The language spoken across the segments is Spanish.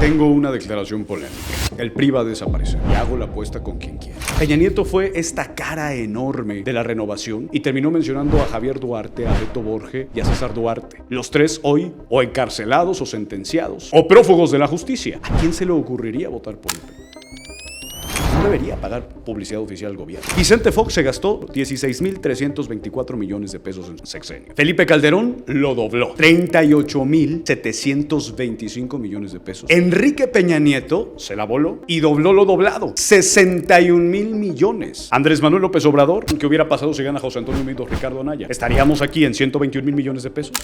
Tengo una declaración polémica. El PRI va a desaparecer y hago la apuesta con quien quiera. Peña Nieto fue esta cara enorme de la renovación y terminó mencionando a Javier Duarte, a Beto Borge y a César Duarte. Los tres hoy o encarcelados o sentenciados o prófugos de la justicia. ¿A quién se le ocurriría votar por el PRI? No debería pagar publicidad oficial al gobierno. Vicente Fox se gastó 16,324 millones de pesos en sexenio. Felipe Calderón lo dobló. 38,725 millones de pesos. Enrique Peña Nieto se la voló y dobló lo doblado. 61,000 millones. Andrés Manuel López Obrador, ¿qué hubiera pasado si gana José Antonio Meade o Ricardo Anaya? ¿Estaríamos aquí en 121,000 millones de pesos?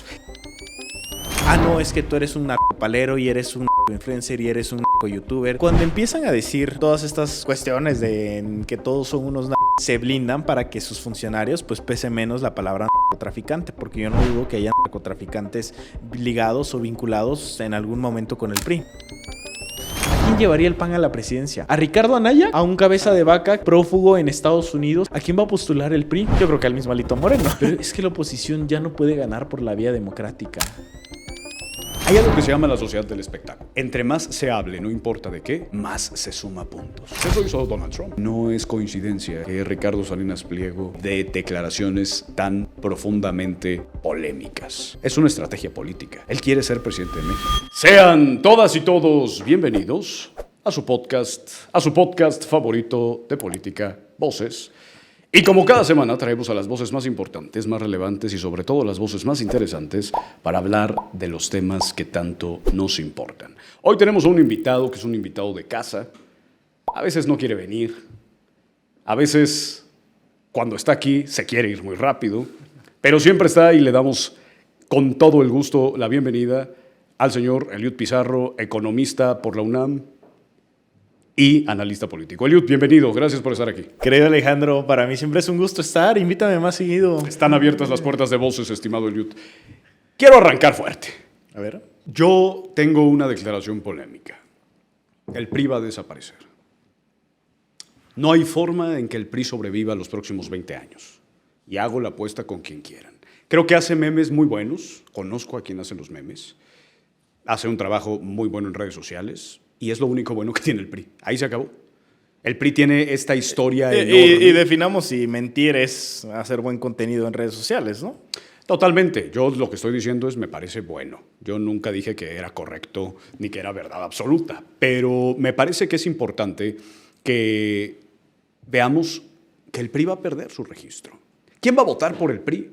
Ah, no, es que tú eres un narcopalero y eres un influencer y eres un youtuber. Cuando empiezan a decir todas estas cuestiones de que todos son unos se blindan para que sus funcionarios pues pese menos la palabra narcotraficante, porque yo no dudo que haya narcotraficantes ligados o vinculados en algún momento con el PRI. ¿A quién llevaría el PAN a la presidencia? ¿A Ricardo Anaya? ¿A un cabeza de vaca prófugo en Estados Unidos? ¿A quién va a postular el PRI? Yo creo que al mismo Alito Moreno. Pero es que la oposición ya no puede ganar por la vía democrática. Hay algo que se llama la sociedad del espectáculo. Entre más se hable, no importa de qué, más se suma puntos. Eso hizo Donald Trump. No es coincidencia que Ricardo Salinas Pliego dé declaraciones tan profundamente polémicas. Es una estrategia política. Él quiere ser presidente de México. Sean todas y todos bienvenidos a su podcast favorito de política, Voces. Y como cada semana traemos a las voces más importantes, más relevantes y sobre todo las voces más interesantes para hablar de los temas que tanto nos importan. Hoy tenemos a un invitado que es un invitado de casa. A veces no quiere venir. A veces cuando está aquí se quiere ir muy rápido. Pero siempre está y le damos con todo el gusto la bienvenida al señor Eliud Pizarro, economista por la UNAM y analista político. Eliud, bienvenido, gracias por estar aquí. Querido Alejandro, para mí siempre es un gusto estar, invítame más seguido. Están abiertas las puertas de Voces, estimado Eliud. Quiero arrancar fuerte. A ver. Yo tengo una declaración polémica. El PRI va a desaparecer. No hay forma en que el PRI sobreviva los próximos 20 años. Y hago la apuesta con quien quieran. Creo que hace memes muy buenos, conozco a quien hace los memes, hace un trabajo muy bueno en redes sociales. Y es lo único bueno que tiene el PRI. Ahí se acabó. El PRI tiene esta historia enorme. Y definamos si mentir es hacer buen contenido en redes sociales, ¿no? Totalmente. Yo lo que estoy diciendo es me parece bueno. Yo nunca dije que era correcto ni que era verdad absoluta. Pero me parece que es importante que veamos que el PRI va a perder su registro. ¿Quién va a votar por el PRI?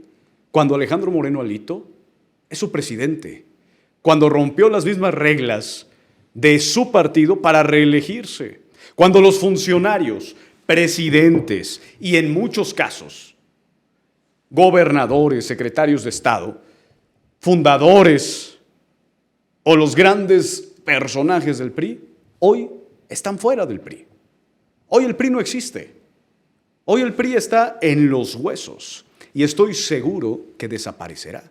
Cuando Alejandro Moreno Alito es su presidente. Cuando rompió las mismas reglas de su partido para reelegirse. Cuando los funcionarios, presidentes y en muchos casos, gobernadores, secretarios de Estado, fundadores o los grandes personajes del PRI, hoy están fuera del PRI. Hoy el PRI no existe. Hoy el PRI está en los huesos y estoy seguro que desaparecerá.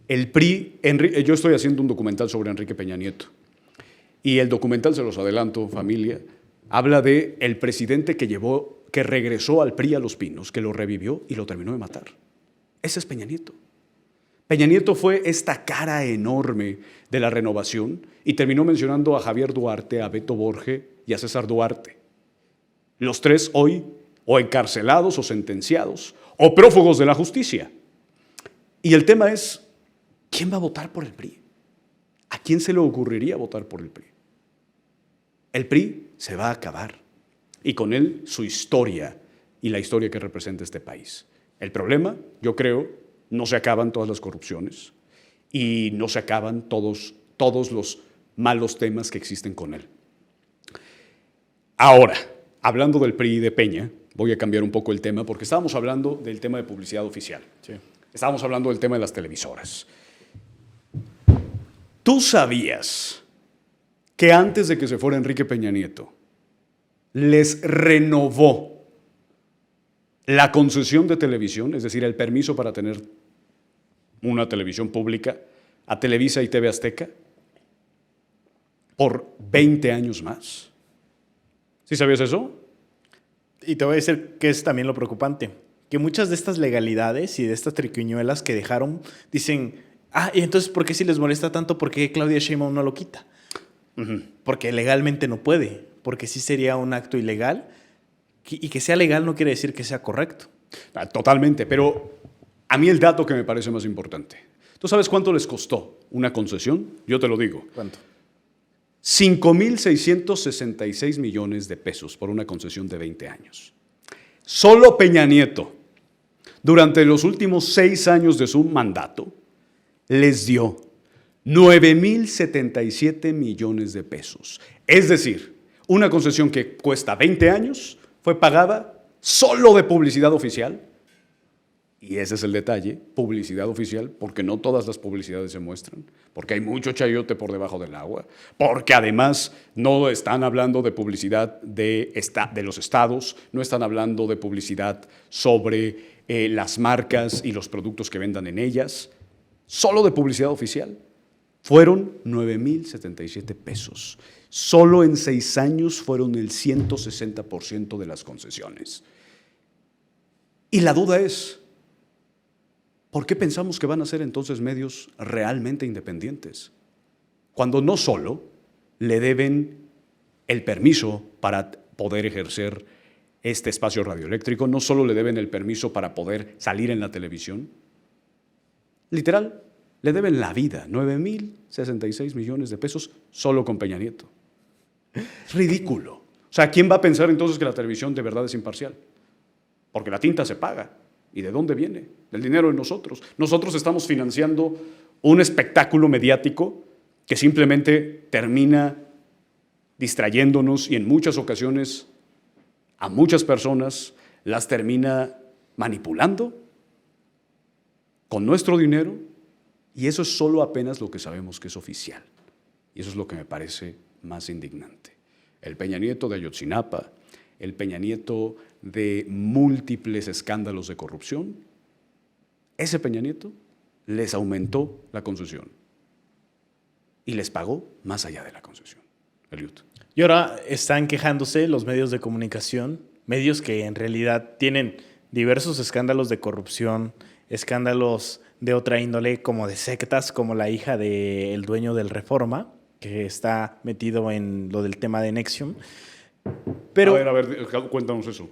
El PRI, yo estoy haciendo un documental sobre Enrique Peña Nieto. Y el documental, se los adelanto, familia, habla de el presidente que regresó al PRI a Los Pinos, que lo revivió y lo terminó de matar. Ese es Peña Nieto. Peña Nieto fue esta cara enorme de la renovación y terminó mencionando a Javier Duarte, a Beto Borge y a César Duarte. Los tres hoy o encarcelados o sentenciados o prófugos de la justicia. Y el tema es, ¿quién va a votar por el PRI? ¿A quién se le ocurriría votar por el PRI? El PRI se va a acabar y con él su historia y la historia que representa este país. El problema, yo creo, no se acaban todas las corrupciones y no se acaban todos los malos temas que existen con él. Ahora, hablando del PRI y de Peña, voy a cambiar un poco el tema porque estábamos hablando del tema de publicidad oficial. Sí. Estábamos hablando del tema de las televisoras. ¿Tú sabías que antes de que se fuera Enrique Peña Nieto, les renovó la concesión de televisión, es decir, el permiso para tener una televisión pública, a Televisa y TV Azteca, por 20 años más? ¿Sí sabías eso? Y te voy a decir que es también lo preocupante, que muchas de estas legalidades y de estas triquiñuelas que dejaron, dicen, ¿y entonces por qué si les molesta tanto, por qué Claudia Sheinbaum no lo quita? Porque legalmente no puede, porque sí sería un acto ilegal. Y que sea legal no quiere decir que sea correcto. Totalmente, pero a mí el dato que me parece más importante. ¿Tú sabes cuánto les costó una concesión? Yo te lo digo. ¿Cuánto? 5,666 millones de pesos por una concesión de 20 años. Solo Peña Nieto, durante los últimos 6 años de su mandato, les dio 9,077 millones de pesos. Es decir, una concesión que cuesta 20 años fue pagada solo de publicidad oficial. Y ese es el detalle, publicidad oficial, porque no todas las publicidades se muestran, porque hay mucho chayote por debajo del agua, porque además no están hablando de publicidad de los estados, no están hablando de publicidad sobre las marcas y los productos que vendan en ellas, solo de publicidad oficial. Fueron 9,077 pesos. Solo en 6 años fueron el 160% de las concesiones. Y la duda es, ¿por qué pensamos que van a ser entonces medios realmente independientes? Cuando no solo le deben el permiso para poder ejercer este espacio radioeléctrico, no solo le deben el permiso para poder salir en la televisión, literal, le deben la vida, 9,066 millones de pesos solo con Peña Nieto. Ridículo. O sea, ¿quién va a pensar entonces que la televisión de verdad es imparcial? Porque la tinta se paga. ¿Y de dónde viene? Del dinero de nosotros. Nosotros estamos financiando un espectáculo mediático que simplemente termina distrayéndonos y en muchas ocasiones a muchas personas las termina manipulando con nuestro dinero, y eso es solo apenas lo que sabemos que es oficial. Y eso es lo que me parece más indignante. El Peña Nieto de Ayotzinapa, el Peña Nieto de múltiples escándalos de corrupción, ese Peña Nieto les aumentó la concesión y les pagó más allá de la concesión. Eliud. Y ahora están quejándose los medios de comunicación, medios que en realidad tienen diversos escándalos de corrupción, escándalos de otra índole, como de sectas, como la hija del dueño del Reforma, que está metido en lo del tema de NXIVM. Pero, a ver, cuéntanos eso.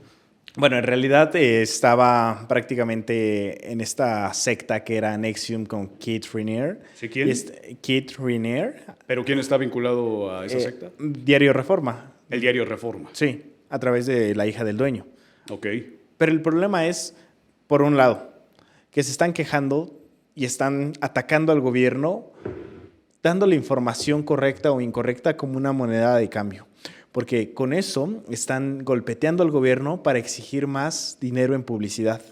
Bueno, en realidad estaba prácticamente en esta secta que era NXIVM con Keith Raniere. ¿Sí, quién? Keith Raniere. ¿Pero quién está vinculado a esa secta? Diario Reforma. El diario Reforma. Sí, a través de la hija del dueño. Ok. Pero el problema es, por un lado, que se están quejando y están atacando al gobierno, dándole información correcta o incorrecta como una moneda de cambio. Porque con eso están golpeteando al gobierno para exigir más dinero en publicidad.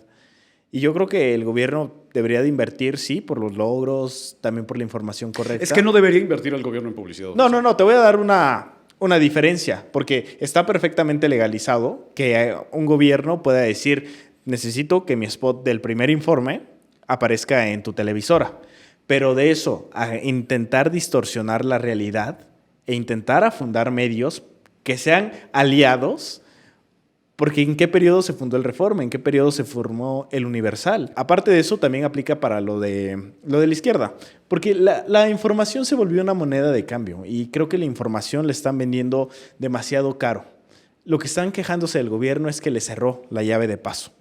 Y yo creo que el gobierno debería de invertir, sí, por los logros, también por la información correcta. Es que no debería invertir el gobierno en publicidad. No, te voy a dar una diferencia, porque está perfectamente legalizado que un gobierno pueda decir, necesito que mi spot del primer informe aparezca en tu televisora. Pero de eso a intentar distorsionar la realidad e intentar afundar medios que sean aliados, porque ¿en qué periodo se fundó el Reforma? ¿En qué periodo se formó el Universal? Aparte de eso, también aplica para lo de la izquierda, porque la información se volvió una moneda de cambio y creo que la información le están vendiendo demasiado caro. Lo que están quejándose del gobierno es que le cerró la llave de paso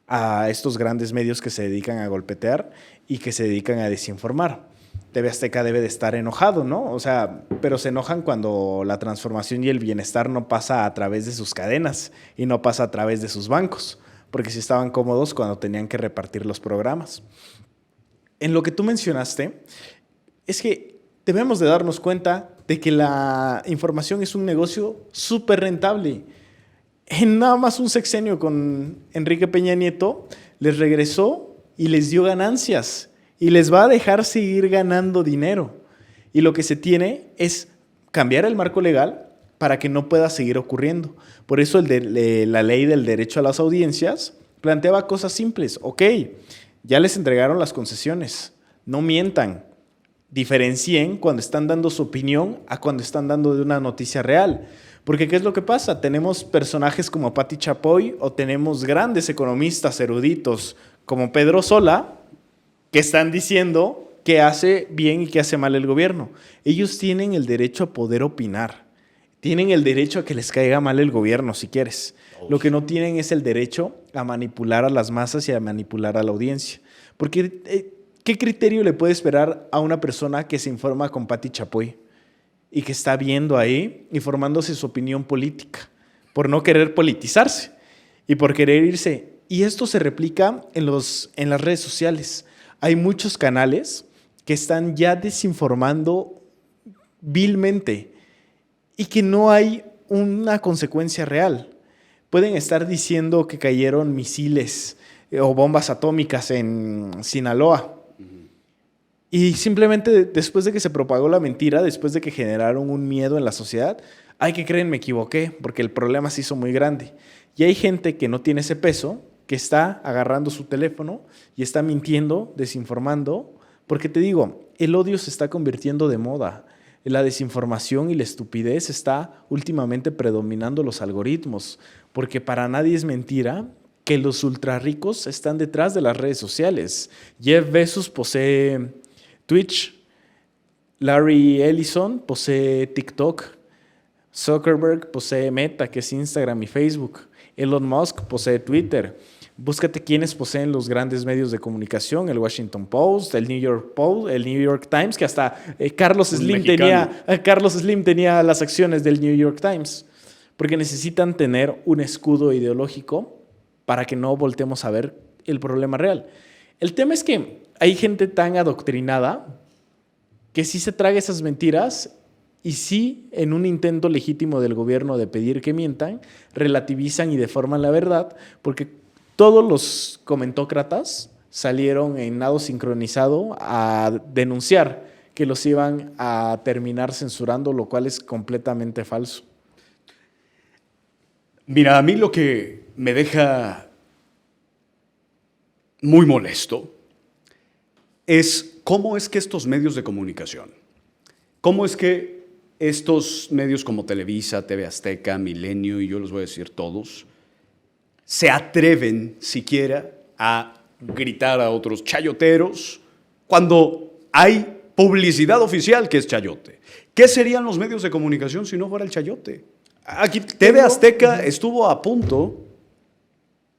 a estos grandes medios que se dedican a golpetear y que se dedican a desinformar. TV Azteca debe de estar enojado, ¿no? O sea, pero se enojan cuando la transformación y el bienestar no pasa a través de sus cadenas y no pasa a través de sus bancos, porque sí estaban cómodos cuando tenían que repartir los programas. En lo que tú mencionaste, es que debemos de darnos cuenta de que la información es un negocio súper rentable. En nada más un sexenio con Enrique Peña Nieto, les regresó y les dio ganancias. Y les va a dejar seguir ganando dinero. Y lo que se tiene es cambiar el marco legal para que no pueda seguir ocurriendo. Por eso la ley del derecho a las audiencias planteaba cosas simples. Ok, ya les entregaron las concesiones. No mientan. Diferencien cuando están dando su opinión a cuando están dando de una noticia real. Porque ¿qué es lo que pasa? Tenemos personajes como Pati Chapoy o tenemos grandes economistas eruditos como Pedro Sola, que están diciendo qué hace bien y qué hace mal el gobierno. Ellos tienen el derecho a poder opinar. Tienen el derecho a que les caiga mal el gobierno, si quieres. Lo que no tienen es el derecho a manipular a las masas y a manipular a la audiencia. Porque, ¿qué criterio le puede esperar a una persona que se informa con Pati Chapoy y que está viendo ahí y formándose su opinión política por no querer politizarse y por querer irse? Y esto se replica en las redes sociales. Hay muchos canales que están ya desinformando vilmente y que no hay una consecuencia real. Pueden estar diciendo que cayeron misiles o bombas atómicas en Sinaloa. Y simplemente después de que se propagó la mentira, después de que generaron un miedo en la sociedad, ay, ¿qué creen? Me equivoqué, porque el problema se hizo muy grande. Y hay gente que no tiene ese peso, que está agarrando su teléfono y está mintiendo, desinformando, porque te digo, el odio se está convirtiendo de moda. La desinformación y la estupidez está últimamente predominando los algoritmos, porque para nadie es mentira que los ultrarricos están detrás de las redes sociales. Jeff Bezos posee Twitch, Larry Ellison posee TikTok, Zuckerberg posee Meta, que es Instagram y Facebook, Elon Musk posee Twitter. Búscate quiénes poseen los grandes medios de comunicación, el Washington Post, el New York Post, el New York Times, que hasta Carlos Slim tenía las acciones del New York Times, porque necesitan tener un escudo ideológico para que no voltemos a ver el problema real. El tema es que hay gente tan adoctrinada que sí se traga esas mentiras y sí, en un intento legítimo del gobierno de pedir que mientan, relativizan y deforman la verdad, porque todos los comentócratas salieron en nado sincronizado a denunciar que los iban a terminar censurando, lo cual es completamente falso. Mira, a mí lo que me deja muy molesto es cómo es que estos medios de comunicación, cómo es que estos medios como Televisa, TV Azteca, Milenio, y yo los voy a decir todos, se atreven siquiera a gritar a otros chayoteros cuando hay publicidad oficial que es chayote. ¿Qué serían los medios de comunicación si no fuera el chayote? Aquí TV Azteca estuvo a punto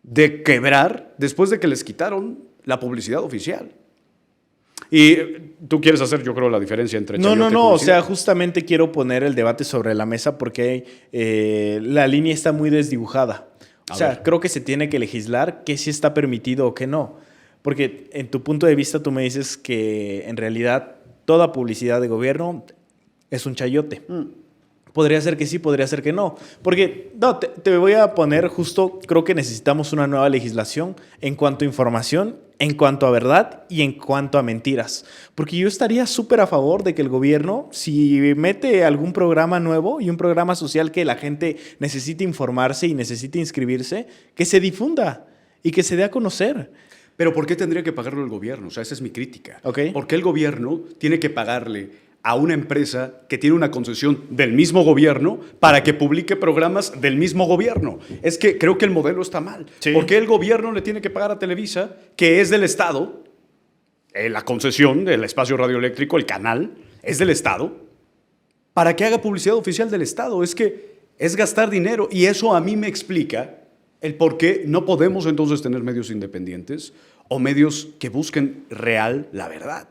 de quebrar después de que les quitaron la publicidad oficial. Y tú quieres hacer, yo creo, la diferencia entre chayote y publicidad. O sea, justamente quiero poner el debate sobre la mesa porque la línea está muy desdibujada. O sea, creo que se tiene que legislar qué sí está permitido o qué no. Porque en tu punto de vista tú me dices que en realidad toda publicidad de gobierno es un chayote. Podría ser que sí, podría ser que no. Porque, no, te voy a poner justo, creo que necesitamos una nueva legislación en cuanto a información, en cuanto a verdad y en cuanto a mentiras. Porque yo estaría súper a favor de que el gobierno, si mete algún programa nuevo y un programa social que la gente necesite informarse y necesite inscribirse, que se difunda y que se dé a conocer. Pero ¿por qué tendría que pagarlo el gobierno? O sea, esa es mi crítica. Okay. ¿Por qué el gobierno tiene que pagarle a una empresa que tiene una concesión del mismo gobierno para que publique programas del mismo gobierno? Es que creo que el modelo está mal. Sí. ¿Por qué el gobierno le tiene que pagar a Televisa, que es del Estado, la concesión del espacio radioeléctrico, el canal, es del Estado, para que haga publicidad oficial del Estado? Es que es gastar dinero y eso a mí me explica el por qué no podemos entonces tener medios independientes o medios que busquen real la verdad.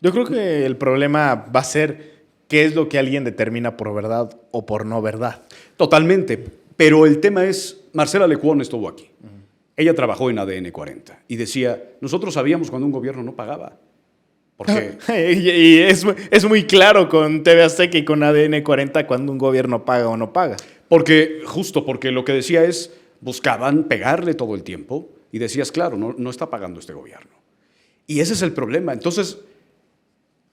Yo creo que el problema va a ser qué es lo que alguien determina por verdad o por no verdad. Totalmente, pero el tema es, Marcela Lecuona estuvo aquí. Ella trabajó en ADN 40 y decía, nosotros sabíamos cuando un gobierno no pagaba. Porque y es muy claro con TV Azteca y con ADN 40 cuando un gobierno paga o no paga. porque lo que decía es, buscaban pegarle todo el tiempo y decías, claro, no está pagando este gobierno. Y ese es el problema. Entonces,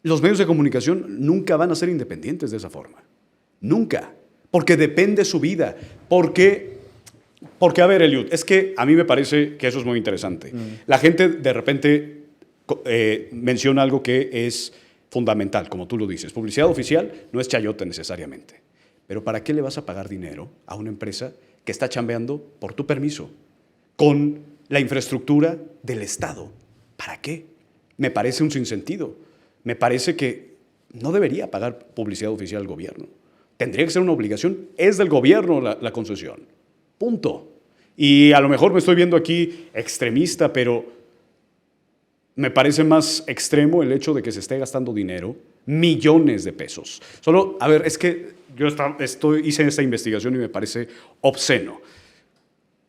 los medios de comunicación nunca van a ser independientes de esa forma. Nunca. Porque depende su vida. Porque a ver, Eliud, es que a mí me parece que eso es muy interesante. La gente de repente menciona algo que es fundamental, como tú lo dices. Publicidad oficial no es chayote necesariamente. Pero ¿para qué le vas a pagar dinero a una empresa que está chambeando por tu permiso con la infraestructura del Estado? ¿Para qué? me parece un sinsentido. Me parece que no debería pagar publicidad oficial al gobierno. Tendría que ser una obligación. Es del gobierno la concesión. Punto. Y a lo mejor me estoy viendo aquí extremista, pero me parece más extremo el hecho de que se esté gastando dinero, millones de pesos. Solo, a ver, es que yo hice esta investigación y me parece obsceno.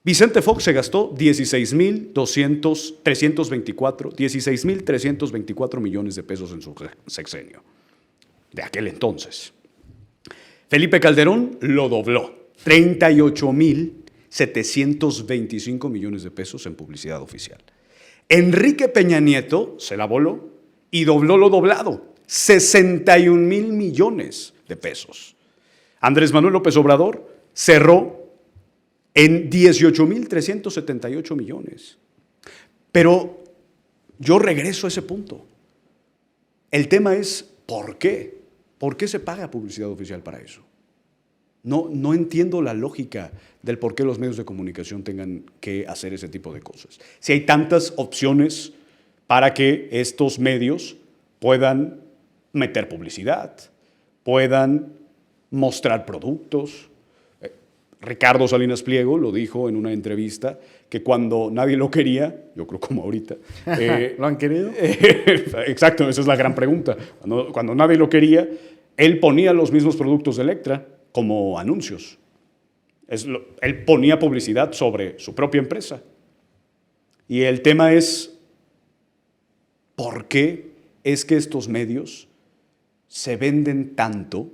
Vicente Fox se gastó 16.324 millones de pesos en su sexenio, de aquel entonces. Felipe Calderón lo dobló, 38.725 millones de pesos en publicidad oficial. Enrique Peña Nieto se la voló y dobló lo doblado, 61.000 millones de pesos. Andrés Manuel López Obrador cerró en 18.378 millones. Pero yo regreso a ese punto. El tema es, ¿por qué? ¿Por qué se paga publicidad oficial para eso? No entiendo la lógica del por qué los medios de comunicación tengan que hacer ese tipo de cosas. Si hay tantas opciones para que estos medios puedan meter publicidad, puedan mostrar productos. Ricardo Salinas Pliego lo dijo en una entrevista que cuando nadie lo quería, yo creo como ahorita. ¿Lo han querido? Exacto, esa es la gran pregunta. Cuando nadie lo quería, él ponía los mismos productos de Electra como anuncios. Él ponía publicidad sobre su propia empresa. Y el tema es, ¿por qué es que estos medios se venden tanto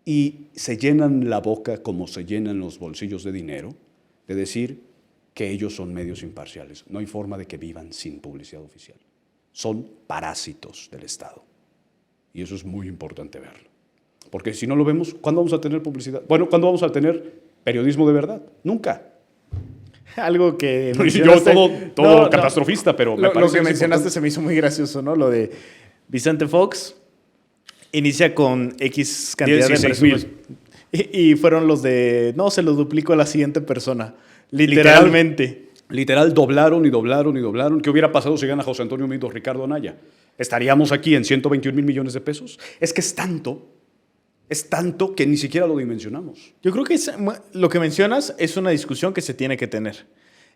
y se llenan la boca como se llenan los bolsillos de dinero de decir que ellos son medios imparciales? No hay forma de que vivan sin publicidad oficial. Son parásitos del Estado. Y eso es muy importante verlo. Porque si no lo vemos, ¿cuándo vamos a tener publicidad? Bueno, ¿cuándo vamos a tener periodismo de verdad? Nunca. Algo que yo todo catastrofista, pero me parece lo que mencionaste se me hizo muy gracioso, ¿no? Lo de Vicente Fox inicia con X cantidad de presupuesto. Y fueron los de, no, se los duplico a la siguiente persona. Literalmente. Literal, doblaron y doblaron y doblaron. ¿Qué hubiera pasado si gana José Antonio Meade o Ricardo Anaya? ¿Estaríamos aquí en 121,000 millones de pesos? Es que es tanto que ni siquiera lo dimensionamos. Yo creo que lo que mencionas es una discusión que se tiene que tener.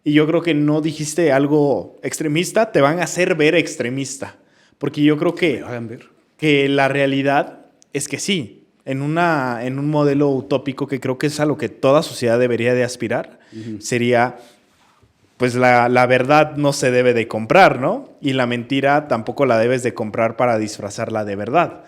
Y yo creo que no dijiste algo extremista, te van a hacer ver extremista. Porque yo creo que la realidad es que sí, en un modelo utópico que creo que es a lo que toda sociedad debería de aspirar, sería, pues la verdad no se debe de comprar, ¿no? Y la mentira tampoco la debes de comprar para disfrazarla de verdad.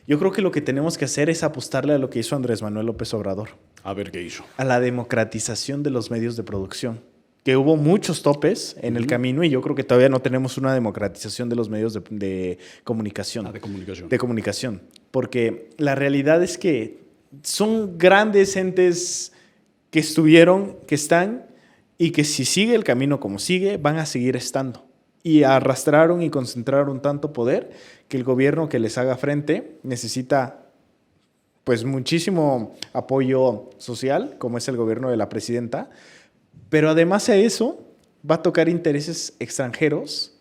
Yo creo que lo que tenemos que hacer es apostarle a lo que hizo Andrés Manuel López Obrador. A ver qué hizo. A la democratización de los medios de producción. Que hubo muchos topes en el camino y yo creo que todavía no tenemos una democratización de los medios de comunicación. De comunicación. De comunicación. Porque la realidad es que son grandes entes que estuvieron, que están y que si sigue el camino como sigue, van a seguir estando. Y arrastraron y concentraron tanto poder que el gobierno que les haga frente necesita pues muchísimo apoyo social, como es el gobierno de la presidenta, pero además de eso va a tocar intereses extranjeros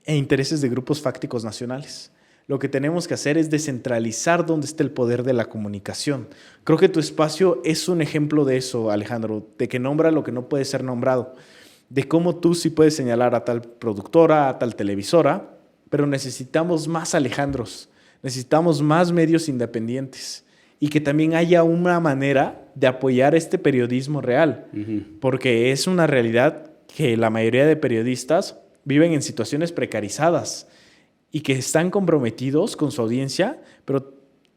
e intereses de grupos fácticos nacionales. Lo que tenemos que hacer es descentralizar dónde está el poder de la comunicación. Creo que tu espacio es un ejemplo de eso, Alejandro, de que nombra lo que no puede ser nombrado, de cómo tú sí puedes señalar a tal productora, a tal televisora, pero necesitamos más Alejandros, necesitamos más medios independientes y que también haya una manera de apoyar este periodismo real, porque es una realidad que la mayoría de periodistas viven en situaciones precarizadas y que están comprometidos con su audiencia, pero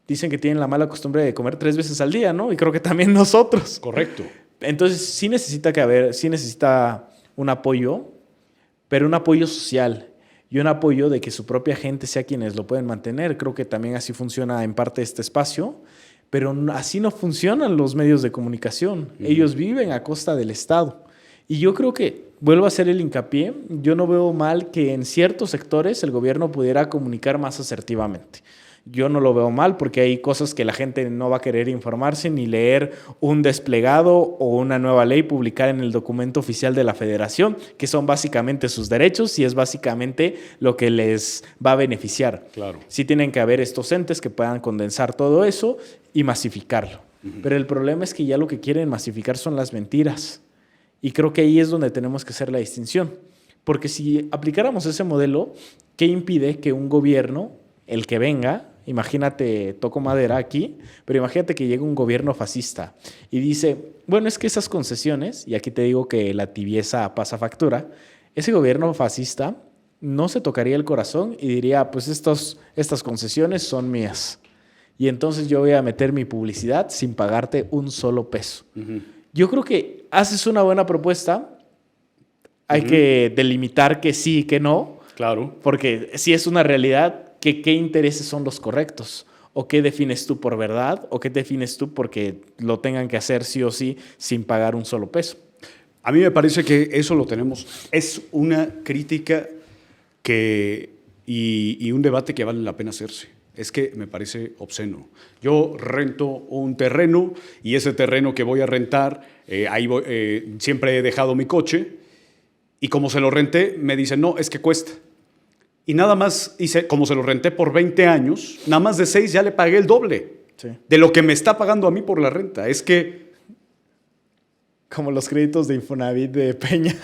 dicen que tienen la mala costumbre de comer 3 veces al día, ¿no? Y creo que también nosotros. Correcto. Entonces sí necesita un apoyo, pero un apoyo social y un apoyo de que su propia gente sea quienes lo pueden mantener. Creo que también así funciona en parte este espacio, pero así no funcionan los medios de comunicación. Ellos viven a costa del Estado. Y yo creo que, vuelvo a hacer el hincapié, yo no veo mal que en ciertos sectores el gobierno pudiera comunicar más asertivamente. Yo no lo veo mal porque hay cosas que la gente no va a querer informarse ni leer un desplegado o una nueva ley publicada en el documento oficial de la Federación, que son básicamente sus derechos y es básicamente lo que les va a beneficiar. Claro. Sí tienen que haber estos entes que puedan condensar todo eso y masificarlo. Pero el problema es que ya lo que quieren masificar son las mentiras. Y creo que ahí es donde tenemos que hacer la distinción. Porque si aplicáramos ese modelo, ¿qué impide que un gobierno, el que venga, imagínate, toco madera aquí, pero imagínate que llega un gobierno fascista y dice, bueno, es que esas concesiones, y aquí te digo que la tibieza pasa factura, ese gobierno fascista no se tocaría el corazón y diría, pues estas concesiones son mías. Y entonces yo voy a meter mi publicidad sin pagarte un solo peso. Yo creo que haces una buena propuesta, hay que delimitar que sí y que no. Claro. Porque si es una realidad, ¿qué intereses son los correctos? ¿O qué defines tú por verdad? ¿O qué defines tú porque lo tengan que hacer sí o sí sin pagar un solo peso? A mí me parece que eso lo tenemos. Es una crítica y un debate que vale la pena hacerse. Es que me parece obsceno. Yo rento un terreno y ese terreno que voy a rentar, siempre he dejado mi coche y como se lo renté, me dicen, no, es que cuesta. Y nada más, como se lo renté por 20 años, nada más de 6 ya le pagué el doble de lo que me está pagando a mí por la renta. Es que... Como los créditos de Infonavit de Peña.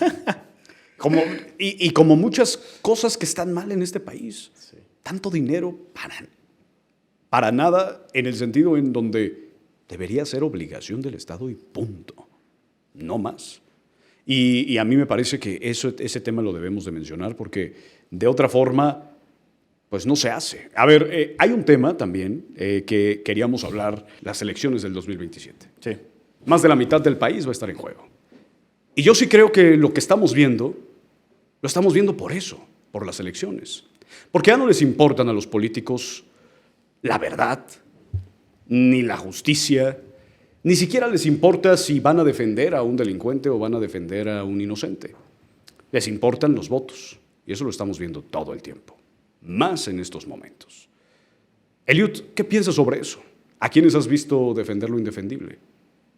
Como muchas cosas que están mal en este país. Sí. Tanto dinero para nada, en el sentido en donde debería ser obligación del Estado y punto. No más. Y a mí me parece que ese tema lo debemos de mencionar porque de otra forma, pues no se hace. A ver, hay un tema también que queríamos hablar, las elecciones del 2027. Sí. Más de la mitad del país va a estar en juego. Y yo sí creo que lo que estamos viendo, lo estamos viendo por eso, por las elecciones. Porque ya no les importan a los políticos la verdad, ni la justicia, ni siquiera les importa si van a defender a un delincuente o van a defender a un inocente. Les importan los votos. Y eso lo estamos viendo todo el tiempo, más en estos momentos. Eliud, ¿qué piensas sobre eso? ¿A quiénes has visto defender lo indefendible?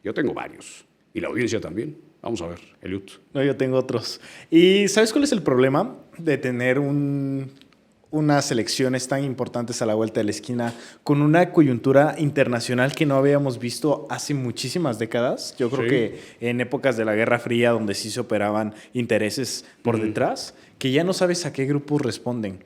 Yo tengo varios, y la audiencia también. Vamos a ver, Eliud. No, yo tengo otros. ¿Y sabes cuál es el problema de tener unas elecciones tan importantes a la vuelta de la esquina con una coyuntura internacional que no habíamos visto hace muchísimas décadas? Yo creo que en épocas de la Guerra Fría, donde sí se operaban intereses por detrás, que ya no sabes a qué grupos responden.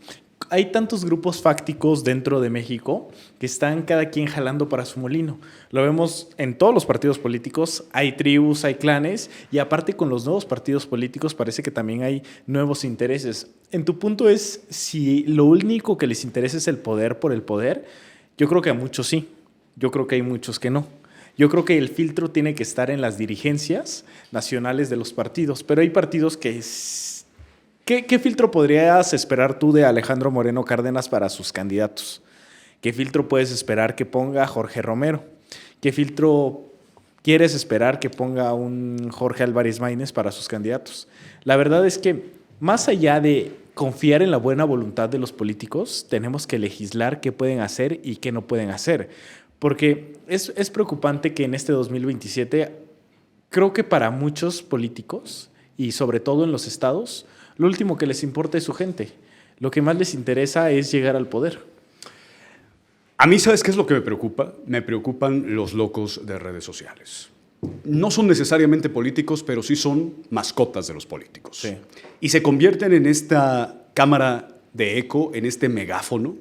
Hay tantos grupos fácticos dentro de México que están cada quien jalando para su molino. Lo vemos en todos los partidos políticos, hay tribus, hay clanes, y aparte con los nuevos partidos políticos parece que también hay nuevos intereses. En tu punto es, si lo único que les interesa es el poder por el poder, yo creo que a muchos sí, yo creo que hay muchos que no. Yo creo que el filtro tiene que estar en las dirigencias nacionales de los partidos, pero hay partidos que... ¿Qué filtro podrías esperar tú de Alejandro Moreno Cárdenas para sus candidatos? ¿Qué filtro puedes esperar que ponga Jorge Romero? ¿Qué filtro quieres esperar que ponga un Jorge Álvarez Maínez para sus candidatos? La verdad es que más allá de confiar en la buena voluntad de los políticos, tenemos que legislar qué pueden hacer y qué no pueden hacer. Porque es preocupante que en este 2027, creo que para muchos políticos, y sobre todo en los estados, lo último que les importa es su gente. Lo que más les interesa es llegar al poder. A mí, ¿sabes qué es lo que me preocupa? Me preocupan los locos de redes sociales. No son necesariamente políticos, pero sí son mascotas de los políticos. Sí. Y se convierten en esta cámara de eco, en este megáfono,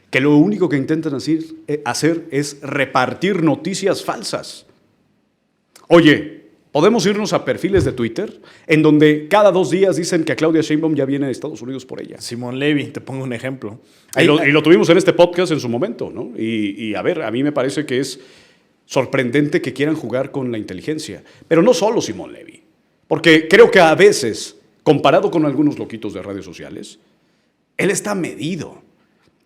que lo único que intentan hacer es repartir noticias falsas. Oye, podemos irnos a perfiles de Twitter en donde cada 2 días dicen que Claudia Sheinbaum ya viene de Estados Unidos por ella. Simón Levy, te pongo un ejemplo. Y lo tuvimos en este podcast en su momento, ¿no? Y a ver, a mí me parece que es sorprendente que quieran jugar con la inteligencia. Pero no solo Simón Levy, porque creo que a veces, comparado con algunos loquitos de redes sociales, él está medido.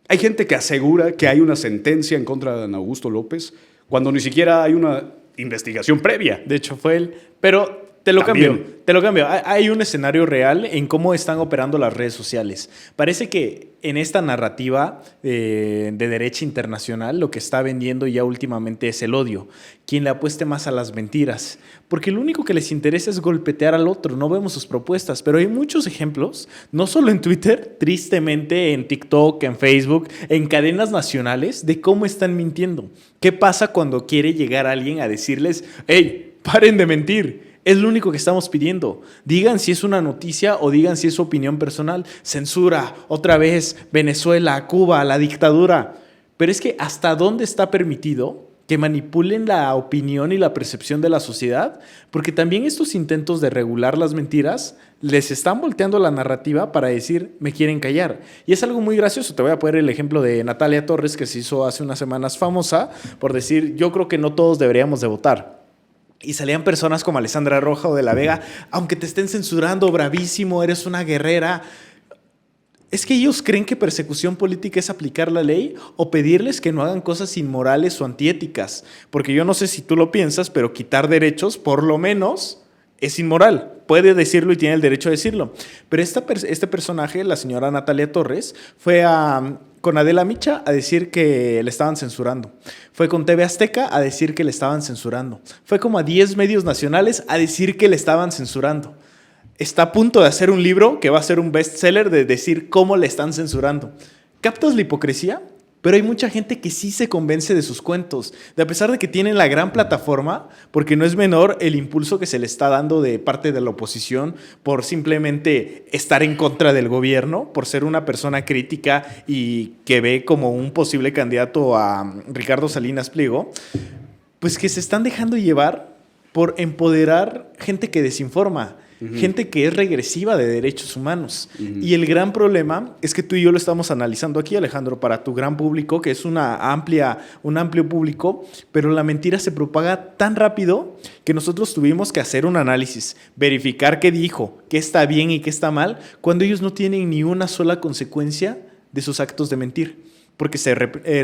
Hay gente que asegura que hay una sentencia en contra de Adán Augusto López cuando ni siquiera hay una investigación previa. De hecho, fue él. Pero Te lo también. cambio. Hay un escenario real en cómo están operando las redes sociales. Parece que en esta narrativa de derecha internacional lo que está vendiendo ya últimamente es el odio. Quien le apueste más a las mentiras. Porque lo único que les interesa es golpetear al otro. No vemos sus propuestas. Pero hay muchos ejemplos, no solo en Twitter, tristemente en TikTok, en Facebook, en cadenas nacionales, de cómo están mintiendo. ¿Qué pasa cuando quiere llegar alguien a decirles, hey, paren de mentir? Es lo único que estamos pidiendo. Digan si es una noticia o digan si es su opinión personal. Censura, otra vez, Venezuela, Cuba, la dictadura. Pero es que ¿hasta dónde está permitido que manipulen la opinión y la percepción de la sociedad? Porque también estos intentos de regular las mentiras les están volteando la narrativa para decir, me quieren callar. Y es algo muy gracioso. Te voy a poner el ejemplo de Natalia Torres, que se hizo hace unas semanas famosa por decir, yo creo que no todos deberíamos de votar. Y salían personas como Alessandra Roja o de la Vega, aunque te estén censurando, bravísimo, eres una guerrera. ¿Es que ellos creen que persecución política es aplicar la ley o pedirles que no hagan cosas inmorales o antiéticas? Porque yo no sé si tú lo piensas, pero quitar derechos, por lo menos, es inmoral. Puede decirlo y tiene el derecho a decirlo. Pero este personaje, la señora Natalia Torres, fue con Adela Micha a decir que le estaban censurando. Fue con TV Azteca a decir que le estaban censurando. Fue como a 10 medios nacionales a decir que le estaban censurando. Está a punto de hacer un libro que va a ser un bestseller de decir cómo le están censurando. ¿Captas la hipocresía? Pero hay mucha gente que sí se convence de sus cuentos, de a pesar de que tienen la gran plataforma, porque no es menor el impulso que se le está dando de parte de la oposición por simplemente estar en contra del gobierno, por ser una persona crítica y que ve como un posible candidato a Ricardo Salinas Pliego, pues que se están dejando llevar por empoderar gente que desinforma. Gente que es regresiva de derechos humanos. Y el gran problema es que tú y yo lo estamos analizando aquí, Alejandro, para tu gran público, que es un amplio público, pero la mentira se propaga tan rápido que nosotros tuvimos que hacer un análisis, verificar qué dijo, qué está bien y qué está mal, cuando ellos no tienen ni una sola consecuencia de sus actos de mentir. Porque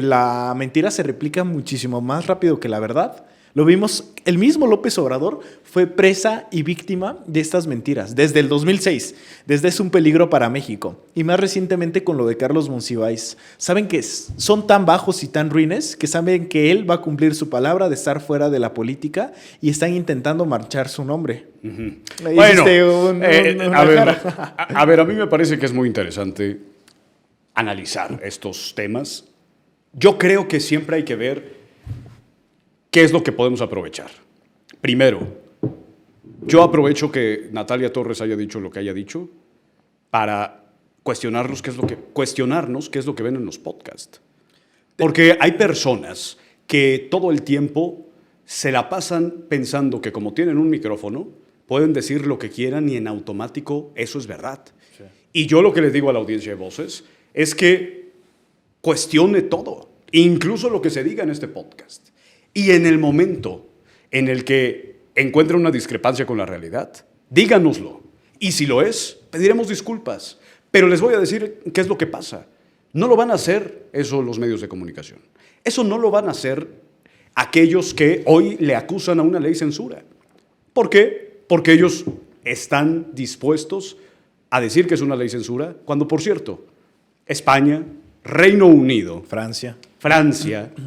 la mentira se replica muchísimo más rápido que la verdad. Lo vimos, el mismo López Obrador fue presa y víctima de estas mentiras desde el 2006, desde Es un peligro para México y más recientemente con lo de Carlos Monsiváis. Saben que son tan bajos y tan ruines que saben que él va a cumplir su palabra de estar fuera de la política y están intentando marchar su nombre. Bueno, a ver, a mí me parece que es muy interesante analizar estos temas. Yo creo que siempre hay que ver ¿qué es lo que podemos aprovechar? Primero, yo aprovecho que Natalia Torres haya dicho lo que haya dicho para cuestionarnos qué es lo que ven en los podcasts. Porque hay personas que todo el tiempo se la pasan pensando que como tienen un micrófono, pueden decir lo que quieran y en automático eso es verdad. Sí. Y yo lo que les digo a la audiencia de Voces es que cuestione todo, incluso lo que se diga en este podcast. Y en el momento en el que encuentre una discrepancia con la realidad, díganoslo. Y si lo es, pediremos disculpas. Pero les voy a decir qué es lo que pasa. No lo van a hacer eso los medios de comunicación. Eso no lo van a hacer aquellos que hoy le acusan a una ley censura. ¿Por qué? Porque ellos están dispuestos a decir que es una ley censura, cuando, por cierto, España, Reino Unido, Francia,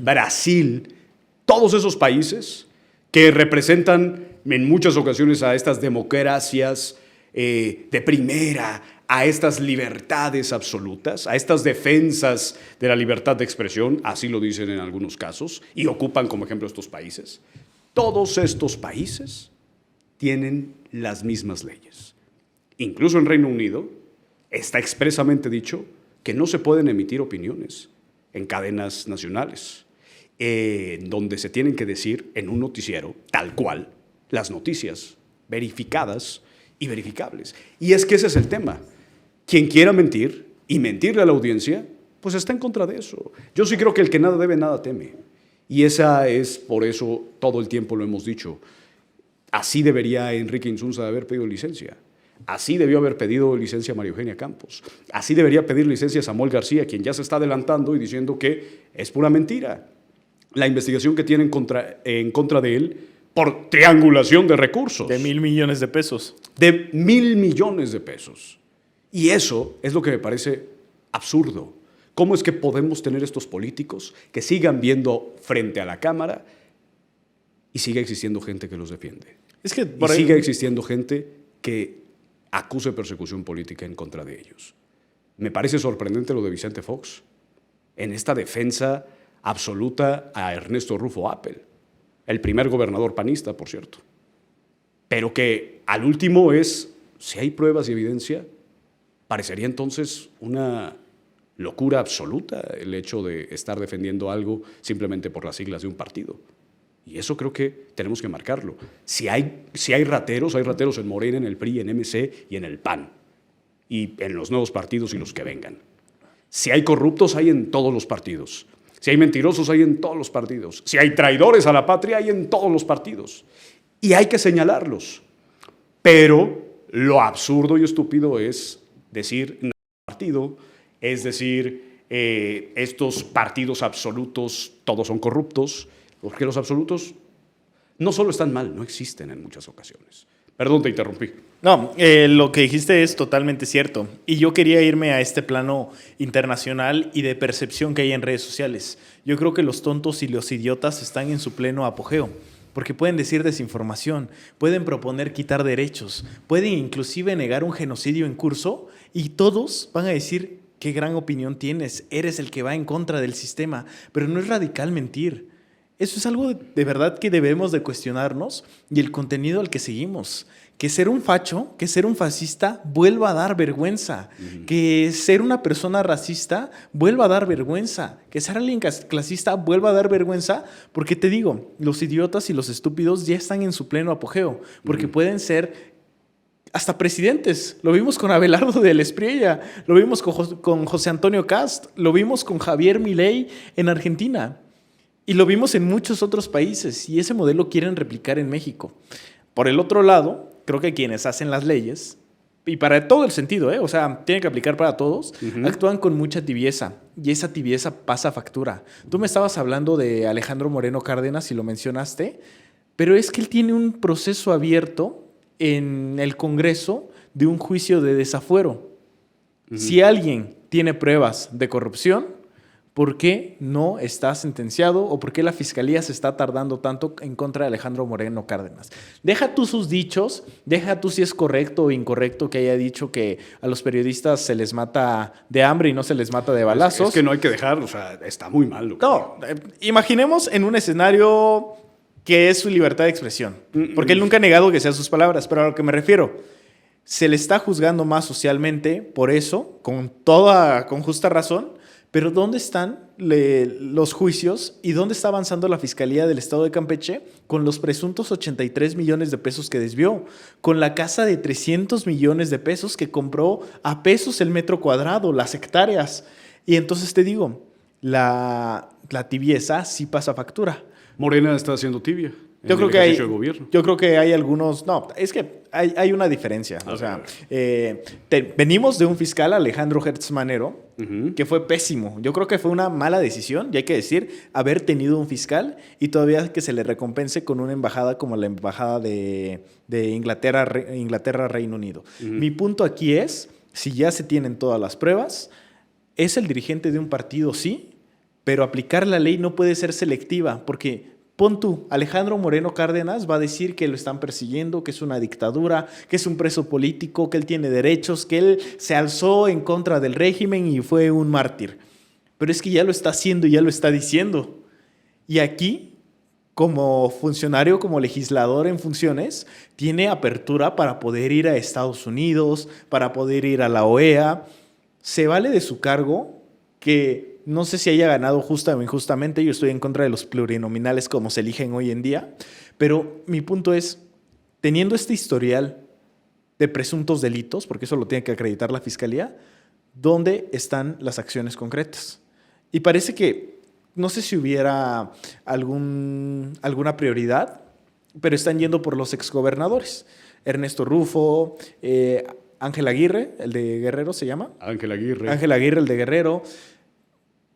Brasil, todos esos países que representan en muchas ocasiones a estas democracias de primera, a estas libertades absolutas, a estas defensas de la libertad de expresión, así lo dicen en algunos casos, y ocupan como ejemplo estos países. Todos estos países tienen las mismas leyes. Incluso en Reino Unido está expresamente dicho que no se pueden emitir opiniones en cadenas nacionales, donde se tienen que decir en un noticiero, tal cual, las noticias verificadas y verificables. Y es que ese es el tema. Quien quiera mentir y mentirle a la audiencia, pues está en contra de eso. Yo sí creo que el que nada debe, nada teme. Y esa es, por eso, todo el tiempo lo hemos dicho. Así debería Enrique Insunza haber pedido licencia. Así debió haber pedido licencia a María Eugenia Campos. Así debería pedir licencia a Samuel García, quien ya se está adelantando y diciendo que es pura mentira la investigación que tienen en contra de él por triangulación de recursos. De 1,000 millones de pesos. De 1,000 millones de pesos. Y eso es lo que me parece absurdo. ¿Cómo es que podemos tener estos políticos que sigan viendo frente a la cámara y siga existiendo gente que los defiende? Es que Y siga existiendo gente que acuse persecución política en contra de ellos. Me parece sorprendente lo de Vicente Fox en esta defensa absoluta a Ernesto Rufo Appel, el primer gobernador panista, por cierto. Pero que al último es, si hay pruebas y evidencia, parecería entonces una locura absoluta el hecho de estar defendiendo algo simplemente por las siglas de un partido. Y eso creo que tenemos que marcarlo. Si hay rateros en Morena, en el PRI, en MC y en el PAN. Y en los nuevos partidos y los que vengan. Si hay corruptos, hay en todos los partidos. Si hay mentirosos, hay en todos los partidos. Si hay traidores a la patria, hay en todos los partidos. Y hay que señalarlos. Pero lo absurdo y estúpido es decir no partido, es decir, estos partidos absolutos todos son corruptos, porque los absolutos no solo están mal, no existen en muchas ocasiones. Perdón, te interrumpí. No, lo que dijiste es totalmente cierto. Y yo quería irme a este plano internacional y de percepción que hay en redes sociales. Yo creo que los tontos y los idiotas están en su pleno apogeo. Porque pueden decir desinformación, pueden proponer quitar derechos, pueden inclusive negar un genocidio en curso y todos van a decir qué gran opinión tienes, eres el que va en contra del sistema. Pero no es radical mentir. Eso es algo de verdad que debemos de cuestionarnos y el contenido al que seguimos. Que ser un facho, que ser un fascista vuelva a dar vergüenza. Que ser una persona racista vuelva a dar vergüenza. Que ser alguien clasista vuelva a dar vergüenza. Porque te digo, los idiotas y los estúpidos ya están en su pleno apogeo. Porque pueden ser hasta presidentes. Lo vimos con Abelardo de la Espriella. Lo vimos con José Antonio Kast. Lo vimos con Javier Milei en Argentina. Y lo vimos en muchos otros países. Y ese modelo quieren replicar en México. Por el otro lado, creo que quienes hacen las leyes, y para todo el sentido, o sea, tiene que aplicar para todos, actúan con mucha tibieza. Y esa tibieza pasa factura. Tú me estabas hablando de Alejandro Moreno Cárdenas y lo mencionaste, pero es que él tiene un proceso abierto en el Congreso de un juicio de desafuero. Si alguien tiene pruebas de corrupción, ¿por qué no está sentenciado o por qué la fiscalía se está tardando tanto en contra de Alejandro Moreno Cárdenas? Deja tú sus dichos, deja tú si es correcto o incorrecto que haya dicho que a los periodistas se les mata de hambre y no se les mata de balazos. Es que no hay que dejar, o sea, está muy mal. Imaginemos en un escenario que es su libertad de expresión, porque él nunca ha negado que sean sus palabras, pero a lo que me refiero, se le está juzgando más socialmente por eso, con justa razón. Pero ¿dónde están los juicios y dónde está avanzando la Fiscalía del Estado de Campeche con los presuntos 83 millones de pesos que desvió? Con la casa de 300 millones de pesos que compró a pesos el metro cuadrado, las hectáreas. Y entonces te digo, la tibieza sí pasa factura. Morena está haciendo tibia. Yo creo que hay algunos... No, es que hay una diferencia. O sea, venimos de un fiscal, Alejandro Hertz Manero, que fue pésimo. Yo creo que fue una mala decisión, y hay que decir, haber tenido un fiscal y todavía que se le recompense con una embajada como la embajada de Inglaterra, Reino Unido. Mi punto aquí es, si ya se tienen todas las pruebas, es el dirigente de un partido, sí, pero aplicar la ley no puede ser selectiva, porque... Pon tú, Alejandro Moreno Cárdenas va a decir que lo están persiguiendo, que es una dictadura, que es un preso político, que él tiene derechos, que él se alzó en contra del régimen y fue un mártir. Pero es que ya lo está haciendo y ya lo está diciendo. Y aquí, como funcionario, como legislador en funciones, tiene apertura para poder ir a Estados Unidos, para poder ir a la OEA. Se vale de su cargo que... No sé si haya ganado justa o injustamente, yo estoy en contra de los plurinominales como se eligen hoy en día, pero mi punto es, teniendo este historial de presuntos delitos, porque eso lo tiene que acreditar la Fiscalía, ¿dónde están las acciones concretas? Y parece que, no sé si hubiera alguna prioridad, pero están yendo por los exgobernadores. Ernesto Rufo, Ángel Aguirre, el de Guerrero se llama. Ángel Aguirre, el de Guerrero.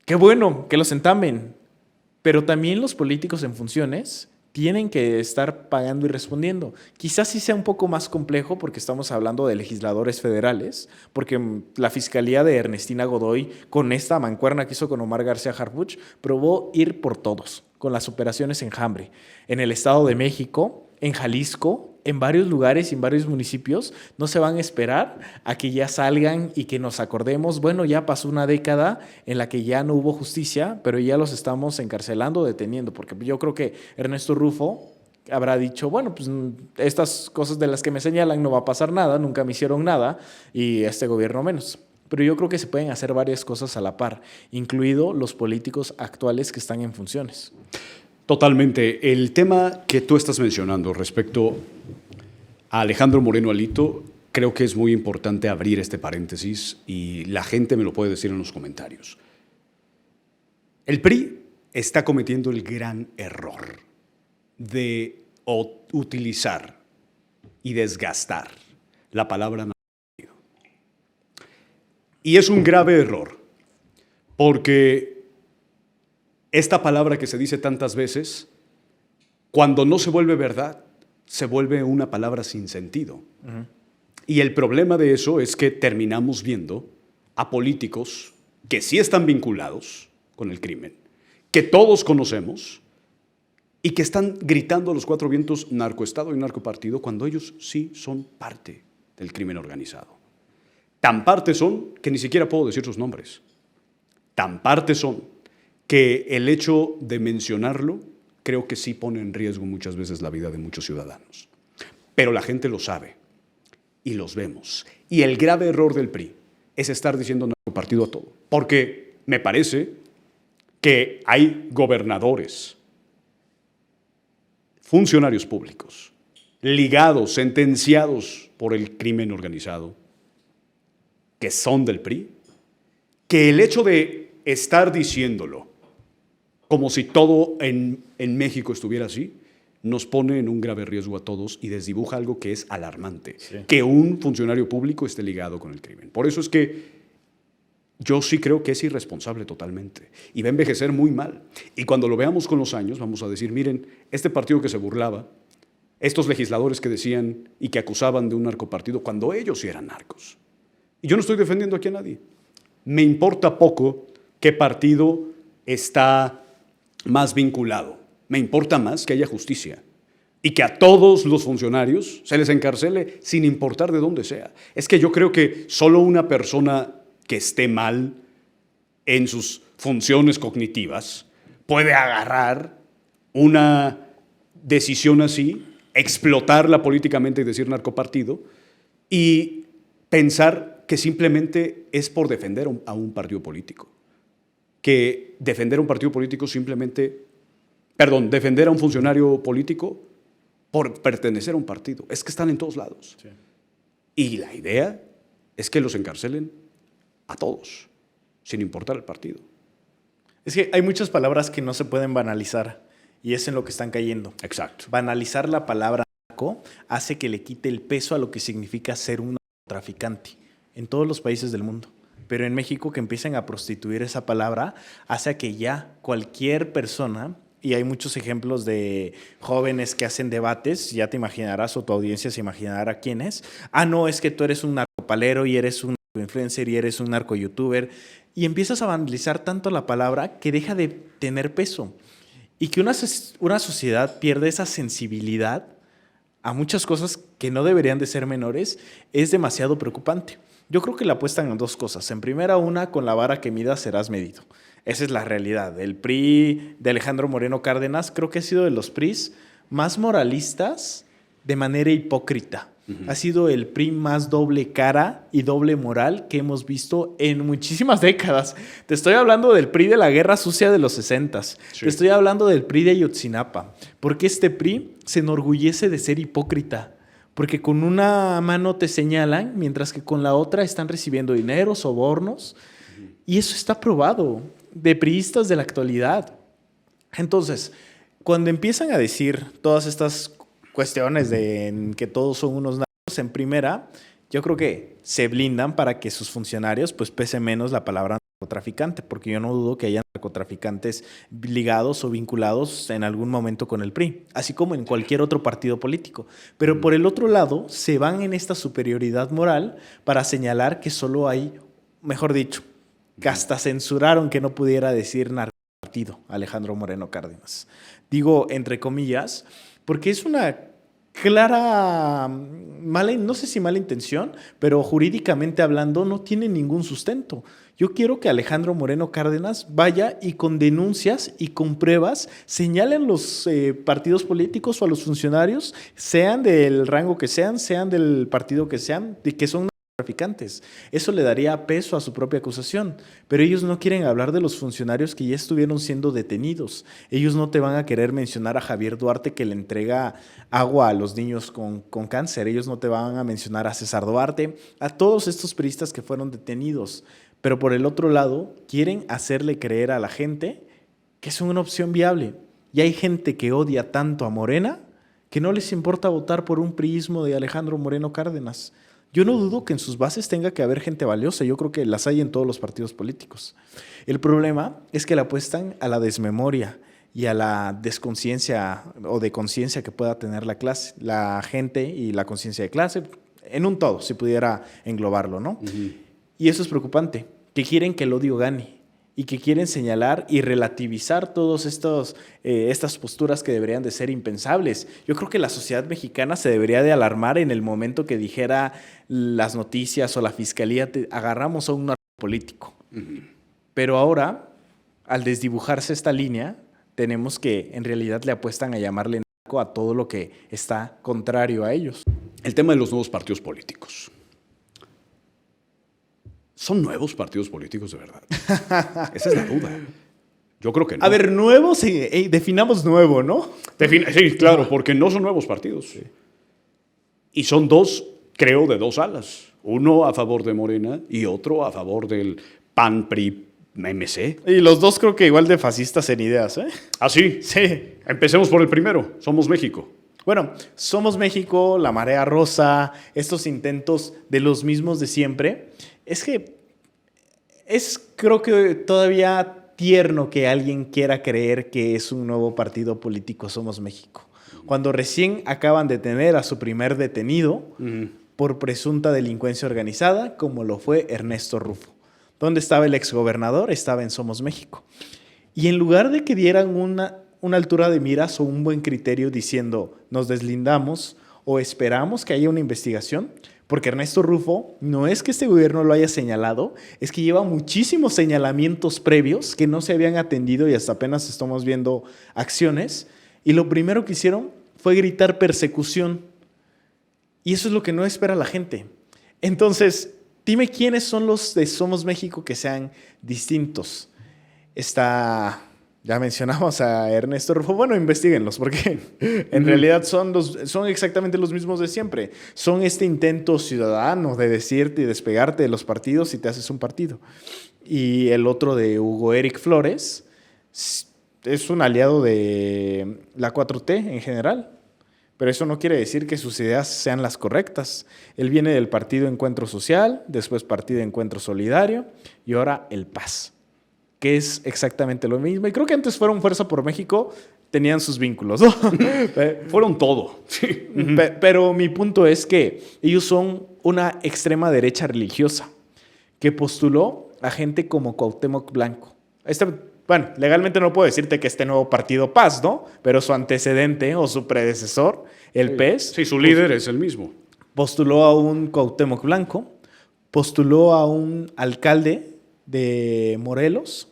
Qué bueno que los entamen, pero también los políticos en funciones tienen que estar pagando y respondiendo. Quizás sí sea un poco más complejo porque estamos hablando de legisladores federales, porque la fiscalía de Ernestina Godoy, con esta mancuerna que hizo con Omar García Harfuch, probó ir por todos, con las operaciones Enjambre. En el Estado de México, en Jalisco, en varios lugares y en varios municipios, no se van a esperar a que ya salgan y que nos acordemos, bueno, ya pasó una década en la que ya no hubo justicia, pero ya los estamos encarcelando, deteniendo, porque yo creo que Ernesto Rufo habrá dicho, bueno, pues estas cosas de las que me señalan no va a pasar nada, nunca me hicieron nada y este gobierno menos. Pero yo creo que se pueden hacer varias cosas a la par, incluido los políticos actuales que están en funciones. Totalmente. El tema que tú estás mencionando respecto a Alejandro Moreno Alito, creo que es muy importante abrir este paréntesis y la gente me lo puede decir en los comentarios. El PRI está cometiendo el gran error de utilizar y desgastar la palabra narcopartido. Y es un grave error, porque esta palabra que se dice tantas veces, cuando no se vuelve verdad, se vuelve una palabra sin sentido. Y el problema de eso es que terminamos viendo a políticos que sí están vinculados con el crimen, que todos conocemos y que están gritando a los cuatro vientos narcoestado y narcopartido cuando ellos sí son parte del crimen organizado. Tan parte son que ni siquiera puedo decir sus nombres. Tan parte son que el hecho de mencionarlo creo que sí pone en riesgo muchas veces la vida de muchos ciudadanos. Pero la gente lo sabe y los vemos. Y el grave error del PRI es estar diciendo narcopartido a todo. Porque me parece que hay gobernadores, funcionarios públicos, ligados, sentenciados por el crimen organizado, que son del PRI, que el hecho de estar diciéndolo como si todo en México estuviera así, nos pone en un grave riesgo a todos y desdibuja algo que es alarmante, sí, que un funcionario público esté ligado con el crimen. Por eso es que yo sí creo que es irresponsable totalmente y va a envejecer muy mal. Y cuando lo veamos con los años, vamos a decir, miren, este partido que se burlaba, estos legisladores que decían y que acusaban de un narcopartido cuando ellos sí eran narcos. Y yo no estoy defendiendo aquí a nadie. Me importa poco qué partido está más vinculado. Me importa más que haya justicia y que a todos los funcionarios se les encarcele sin importar de dónde sea. Es que yo creo que solo una persona que esté mal en sus funciones cognitivas puede agarrar una decisión así, explotarla políticamente y decir narcopartido y pensar que simplemente es por defender a un partido político. Que defender a un partido político defender a un funcionario político por pertenecer a un partido. Es que están en todos lados. Sí. Y la idea es que los encarcelen a todos, sin importar el partido. Es que hay muchas palabras que no se pueden banalizar y es en lo que están cayendo. Exacto. Banalizar la palabra narco hace que le quite el peso a lo que significa ser un narcotraficante en todos los países del mundo. Pero en México que empiecen a prostituir esa palabra hace que ya cualquier persona, y hay muchos ejemplos de jóvenes que hacen debates, ya te imaginarás o tu audiencia se imaginará quién es. No, es que tú eres un narcopalero y eres un influencer y eres un narco-youtuber. Y empiezas a banalizar tanto la palabra que deja de tener peso. Y que una sociedad pierde esa sensibilidad a muchas cosas que no deberían de ser menores es demasiado preocupante. Yo creo que le apuestan en dos cosas. En primera, una, con la vara que midas serás medido. Esa es la realidad. El PRI de Alejandro Moreno Cárdenas creo que ha sido de los PRIs más moralistas de manera hipócrita. Ha sido el PRI más doble cara y doble moral que hemos visto en muchísimas décadas. Te estoy hablando del PRI de la Guerra Sucia de los 60s. Sí. Te estoy hablando del PRI de Ayotzinapa. Porque este PRI se enorgullece de ser hipócrita. Porque con una mano te señalan, mientras que con la otra están recibiendo dinero, sobornos. Y eso está probado de priistas de la actualidad. Entonces, cuando empiezan a decir todas estas cuestiones de que todos son unos narcos, en primera, yo creo que se blindan para que sus funcionarios pues pese menos la palabra narcotraficante, porque yo no dudo que haya narcotraficantes ligados o vinculados en algún momento con el PRI, así como en cualquier otro partido político. Pero por el otro lado, se van en esta superioridad moral para señalar que solo hay, mejor dicho, que hasta censuraron que no pudiera decir narcopartido Alejandro Moreno Cárdenas. Digo entre comillas, porque es una clara, no sé si mala intención, pero jurídicamente hablando no tiene ningún sustento. Yo quiero que Alejandro Moreno Cárdenas vaya y con denuncias y con pruebas señalen los partidos políticos o a los funcionarios, sean del rango que sean del partido que sean, de que son traficantes. Eso le daría peso a su propia acusación, pero ellos no quieren hablar de los funcionarios que ya estuvieron siendo detenidos. Ellos no te van a querer mencionar a Javier Duarte, que le entrega agua a los niños con cáncer. Ellos no te van a mencionar a César Duarte, a todos estos priistas que fueron detenidos. Pero por el otro lado, quieren hacerle creer a la gente que es una opción viable. Y hay gente que odia tanto a Morena que no les importa votar por un priismo de Alejandro Moreno Cárdenas. Yo no dudo que en sus bases tenga que haber gente valiosa. Yo creo que las hay en todos los partidos políticos. El problema es que le apuestan a la desmemoria y a la desconciencia o de conciencia que pueda tener la gente y la conciencia de clase, en un todo, si pudiera englobarlo, ¿no? Uh-huh. Y eso es preocupante, que quieren que el odio gane y que quieren señalar y relativizar todas estas posturas que deberían de ser impensables. Yo creo que la sociedad mexicana se debería de alarmar en el momento que dijera las noticias o la fiscalía, agarramos a un narco político. Uh-huh. Pero ahora, al desdibujarse esta línea, tenemos que en realidad le apuestan a llamarle narco a todo lo que está contrario a ellos. El tema de los nuevos partidos políticos. ¿Son nuevos partidos políticos de verdad? Esa es la duda. Yo creo que no. A ver, nuevos, definamos nuevo, ¿no? Sí, claro, porque no son nuevos partidos. Sí. Y son dos, creo, de dos alas. Uno a favor de Morena y otro a favor del PAN, PRI, MC. Y los dos creo que igual de fascistas en ideas, ¿eh? ¿Ah, sí? Sí. Empecemos por el primero. Somos México. Bueno, Somos México, La Marea Rosa, estos intentos de los mismos de siempre. Es que creo que todavía tierno que alguien quiera creer que es un nuevo partido político Somos México. Cuando recién acaban de tener a su primer detenido por presunta delincuencia organizada, como lo fue Ernesto Rufo. ¿Dónde estaba el exgobernador? Estaba en Somos México. Y en lugar de que dieran una altura de miras o un buen criterio diciendo nos deslindamos o esperamos que haya una investigación, porque Ernesto Rufo no es que este gobierno lo haya señalado, es que lleva muchísimos señalamientos previos que no se habían atendido y hasta apenas estamos viendo acciones. Y lo primero que hicieron fue gritar persecución. Y eso es lo que no espera la gente. Entonces, dime quiénes son los de Somos México que sean distintos. Ya mencionamos a Ernesto Rufo. Bueno, investíguenlos, porque en realidad son exactamente los mismos de siempre. Son este intento ciudadano de decirte y despegarte de los partidos y te haces un partido. Y el otro de Hugo Eric Flores es un aliado de la 4T en general. Pero eso no quiere decir que sus ideas sean las correctas. Él viene del Partido Encuentro Social, después Partido Encuentro Solidario y ahora el PAS, que es exactamente lo mismo. Y creo que antes fueron Fuerza por México, tenían sus vínculos, ¿no? Fueron todo. Sí. Pero mi punto es que ellos son una extrema derecha religiosa que postuló a gente como Cuauhtémoc Blanco. Bueno, legalmente no puedo decirte que este nuevo partido PAS, ¿no? Pero su antecedente o su predecesor, el PES. Sí, su líder es el mismo. Postuló a un Cuauhtémoc Blanco, postuló a un alcalde de Morelos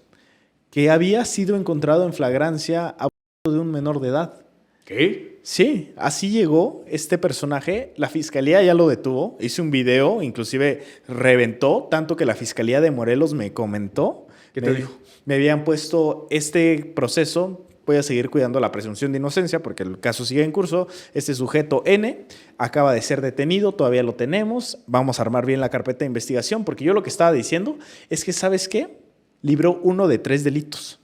que había sido encontrado en flagrancia a bordo de un menor de edad. ¿Qué? Sí, así llegó este personaje. La fiscalía ya lo detuvo. Hice un video, inclusive reventó, tanto que la fiscalía de Morelos me comentó. ¿Qué te dijo? Me habían puesto este proceso. Voy a seguir cuidando la presunción de inocencia porque el caso sigue en curso. Este sujeto N acaba de ser detenido, todavía lo tenemos. Vamos a armar bien la carpeta de investigación porque yo lo que estaba diciendo es que, ¿sabes qué? Libró 1 de 3 delitos.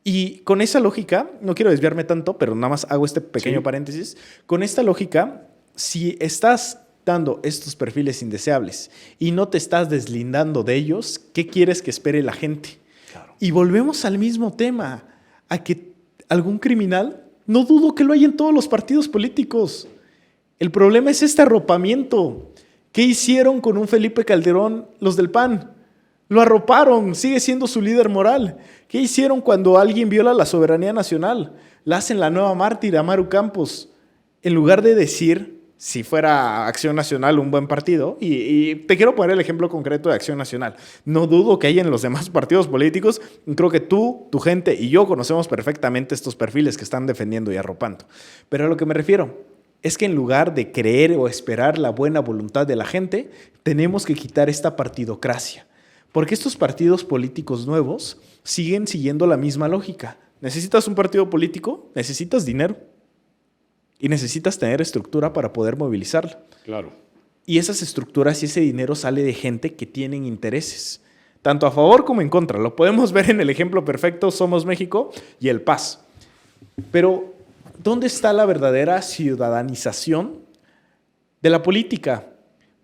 Y con esa lógica, no quiero desviarme tanto, pero nada más hago este pequeño paréntesis. Con esta lógica, si estás dando estos perfiles indeseables y no te estás deslindando de ellos, ¿qué quieres que espere la gente? Claro. Y volvemos al mismo tema, a que algún criminal, no dudo que lo hay en todos los partidos políticos. El problema es este arropamiento. ¿Qué hicieron con un Felipe Calderón los del PAN? Lo arroparon, sigue siendo su líder moral. ¿Qué hicieron cuando alguien viola la soberanía nacional? La hacen la nueva mártir a Maru Campos. En lugar de decir, si fuera Acción Nacional un buen partido, y te quiero poner el ejemplo concreto de Acción Nacional. No dudo que hay en los demás partidos políticos, creo que tú, tu gente y yo conocemos perfectamente estos perfiles que están defendiendo y arropando. Pero a lo que me refiero es que en lugar de creer o esperar la buena voluntad de la gente, tenemos que quitar esta partidocracia. Porque estos partidos políticos nuevos siguen siguiendo la misma lógica. ¿Necesitas un partido político? Necesitas dinero. Y necesitas tener estructura para poder movilizarla. Claro. Y esas estructuras y ese dinero sale de gente que tienen intereses, tanto a favor como en contra. Lo podemos ver en el ejemplo perfecto, Somos México y el PAS. Pero, ¿dónde está la verdadera ciudadanización de la política?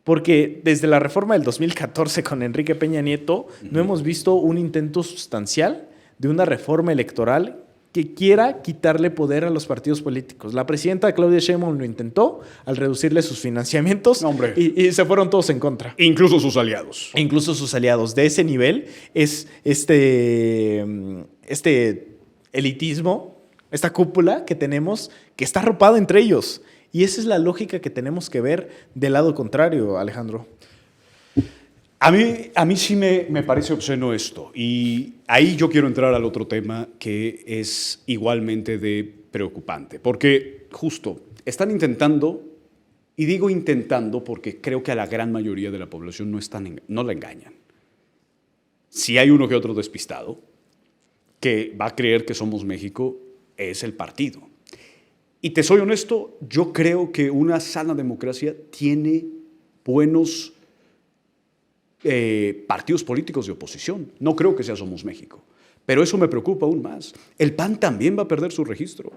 Porque desde la reforma del 2014 con Enrique Peña Nieto, no hemos visto un intento sustancial de una reforma electoral que quiera quitarle poder a los partidos políticos. La presidenta Claudia Sheinbaum lo intentó al reducirle sus financiamientos y se fueron todos en contra. Incluso sus aliados. Incluso sus aliados. De ese nivel es este elitismo, esta cúpula que tenemos, que está arropada entre ellos. Y esa es la lógica que tenemos que ver del lado contrario, Alejandro. A mí sí me parece obsceno esto, y ahí yo quiero entrar al otro tema que es igualmente de preocupante, porque justo están intentando, y digo intentando porque creo que a la gran mayoría de la población no la engañan. Si hay uno que otro despistado que va a creer que Somos México, es el partido. Y te soy honesto, yo creo que una sana democracia tiene buenos partidos políticos de oposición. No creo que sea Somos México. Pero eso me preocupa aún más. El PAN también va a perder su registro.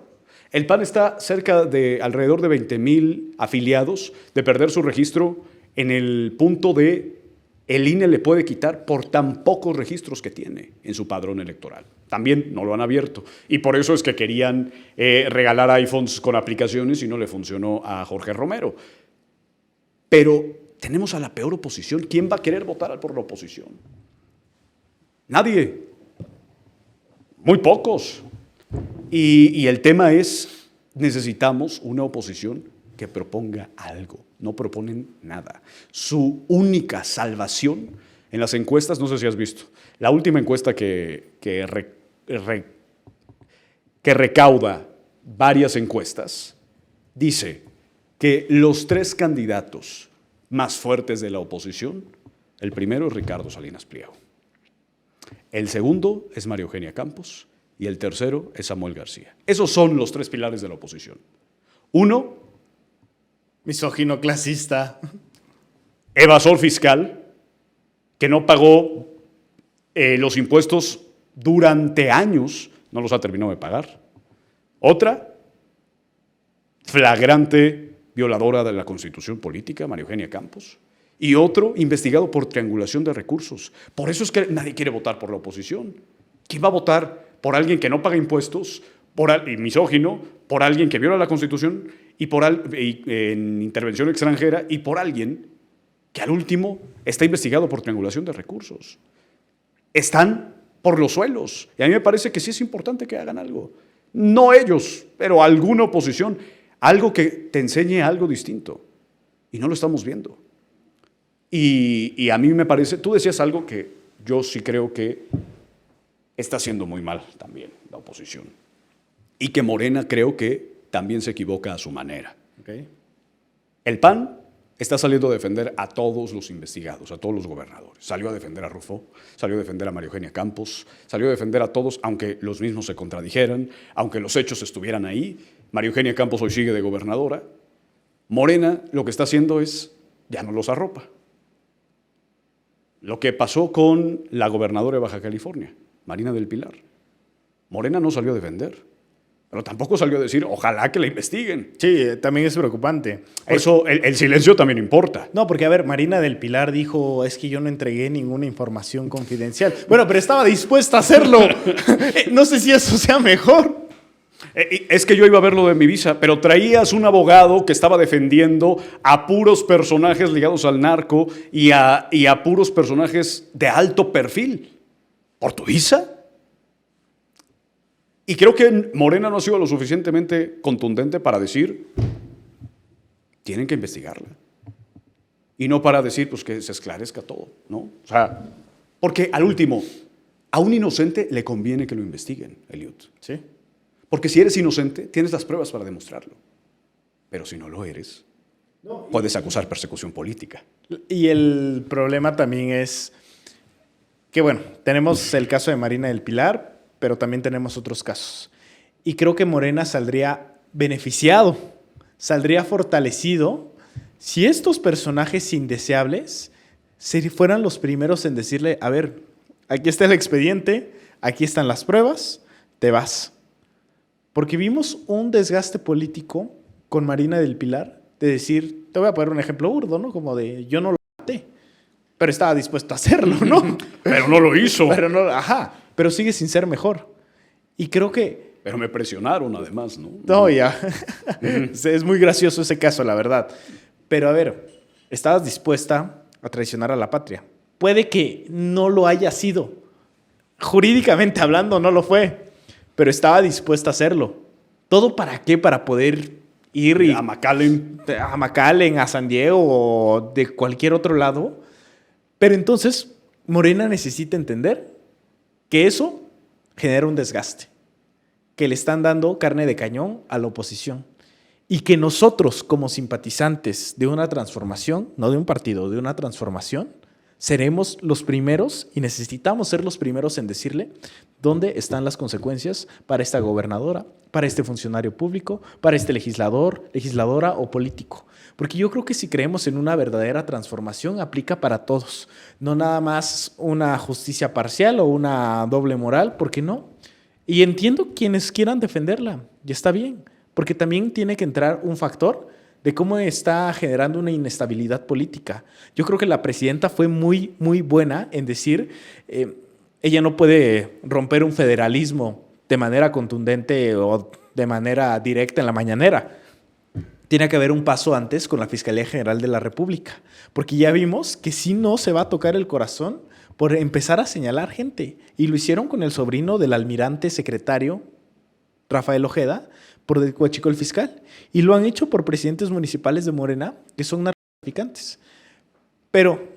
El PAN está cerca de alrededor de 20,000 afiliados de perder su registro en el punto de el INE le puede quitar por tan pocos registros que tiene en su padrón electoral. También no lo han abierto. Y por eso es que querían regalar iPhones con aplicaciones y no le funcionó a Jorge Romero. Pero tenemos a la peor oposición. ¿Quién va a querer votar por la oposición? Nadie. Muy pocos. Y el tema es, necesitamos una oposición que proponga algo. No proponen nada. Su única salvación en las encuestas, no sé si has visto, la última encuesta que recauda varias encuestas, dice que los 3 candidatos más fuertes de la oposición, el primero es Ricardo Salinas Pliego, el segundo es María Eugenia Campos y el tercero es Samuel García. Esos son los 3 pilares de la oposición. Uno, misógino clasista, evasor fiscal, que no pagó los impuestos durante años, no los ha terminado de pagar. Otra, flagrante violadora de la Constitución política, María Eugenia Campos, y otro investigado por triangulación de recursos. Por eso es que nadie quiere votar por la oposición. ¿Quién va a votar por alguien que no paga impuestos, y misógino, por alguien que viola la Constitución en intervención extranjera y por alguien que al último está investigado por triangulación de recursos? Están por los suelos. Y a mí me parece que sí es importante que hagan algo. No ellos, pero alguna oposición. Algo que te enseñe algo distinto. Y no lo estamos viendo. Y a mí me parece, tú decías algo que yo sí creo que está haciendo muy mal también la oposición. Y que Morena creo que también se equivoca a su manera. Okay. El PAN está saliendo a defender a todos los investigados, a todos los gobernadores. Salió a defender a Rufo, salió a defender a María Eugenia Campos, salió a defender a todos, aunque los mismos se contradijeran, aunque los hechos estuvieran ahí. María Eugenia Campos hoy sigue de gobernadora. Morena lo que está haciendo es, ya no los arropa. Lo que pasó con la gobernadora de Baja California, Marina del Pilar. Morena no salió a defender. Pero tampoco salió a decir, ojalá que la investiguen. Sí, también es preocupante. Eso, el silencio también importa. No, porque a ver, Marina del Pilar dijo, es que yo no entregué ninguna información confidencial. Bueno, pero estaba dispuesta a hacerlo. No sé si eso sea mejor. Es que yo iba a ver lo de mi visa, pero traías un abogado que estaba defendiendo a puros personajes ligados al narco y a puros personajes de alto perfil. ¿Por tu visa? Y creo que Morena no ha sido lo suficientemente contundente para decir, tienen que investigarla. Y no para decir, pues que se esclarezca todo, ¿no? O sea, porque al último, a un inocente le conviene que lo investiguen, Eliud. Sí. Porque si eres inocente, tienes las pruebas para demostrarlo. Pero si no lo eres, puedes acusar persecución política. Y el problema también es que, bueno, tenemos el caso de Marina del Pilar, pero también tenemos otros casos. Y creo que Morena saldría beneficiado, saldría fortalecido si estos personajes indeseables fueran los primeros en decirle, a ver, aquí está el expediente, aquí están las pruebas, te vas. Porque vimos un desgaste político con Marina del Pilar de decir, te voy a poner un ejemplo burdo, ¿no? Como de, yo no lo maté, pero estaba dispuesto a hacerlo, ¿no? Pero no lo hizo. Pero no, ajá, pero sigue sin ser mejor. Y creo que... Pero me presionaron además, ¿no? No, ya. Es muy gracioso ese caso, la verdad. Pero a ver, estabas dispuesta a traicionar a la patria. Puede que no lo haya sido. Jurídicamente hablando no lo fue, pero estaba dispuesta a hacerlo. ¿Todo para qué? Para poder ir A McAllen. a McAllen, a San Diego o de cualquier otro lado. Pero entonces Morena necesita entender que eso genera un desgaste, que le están dando carne de cañón a la oposición y que nosotros como simpatizantes de una transformación, no de un partido, de una transformación, seremos los primeros y necesitamos ser los primeros en decirle dónde están las consecuencias para esta gobernadora, para este funcionario público, para este legislador, legisladora o político. Porque yo creo que si creemos en una verdadera transformación, aplica para todos. No nada más una justicia parcial o una doble moral, ¿por qué no? Y entiendo quienes quieran defenderla, y está bien, porque también tiene que entrar un factor de cómo está generando una inestabilidad política. Yo creo que la presidenta fue muy, muy buena en decir, ella no puede romper un federalismo de manera contundente o de manera directa en la mañanera. Tiene que haber un paso antes con la Fiscalía General de la República, porque ya vimos que si no se va a tocar el corazón por empezar a señalar gente. Y lo hicieron con el sobrino del almirante secretario, Rafael Ojeda, por el Huachicoleo fiscal. Y lo han hecho por presidentes municipales de Morena, que son narcotraficantes. Pero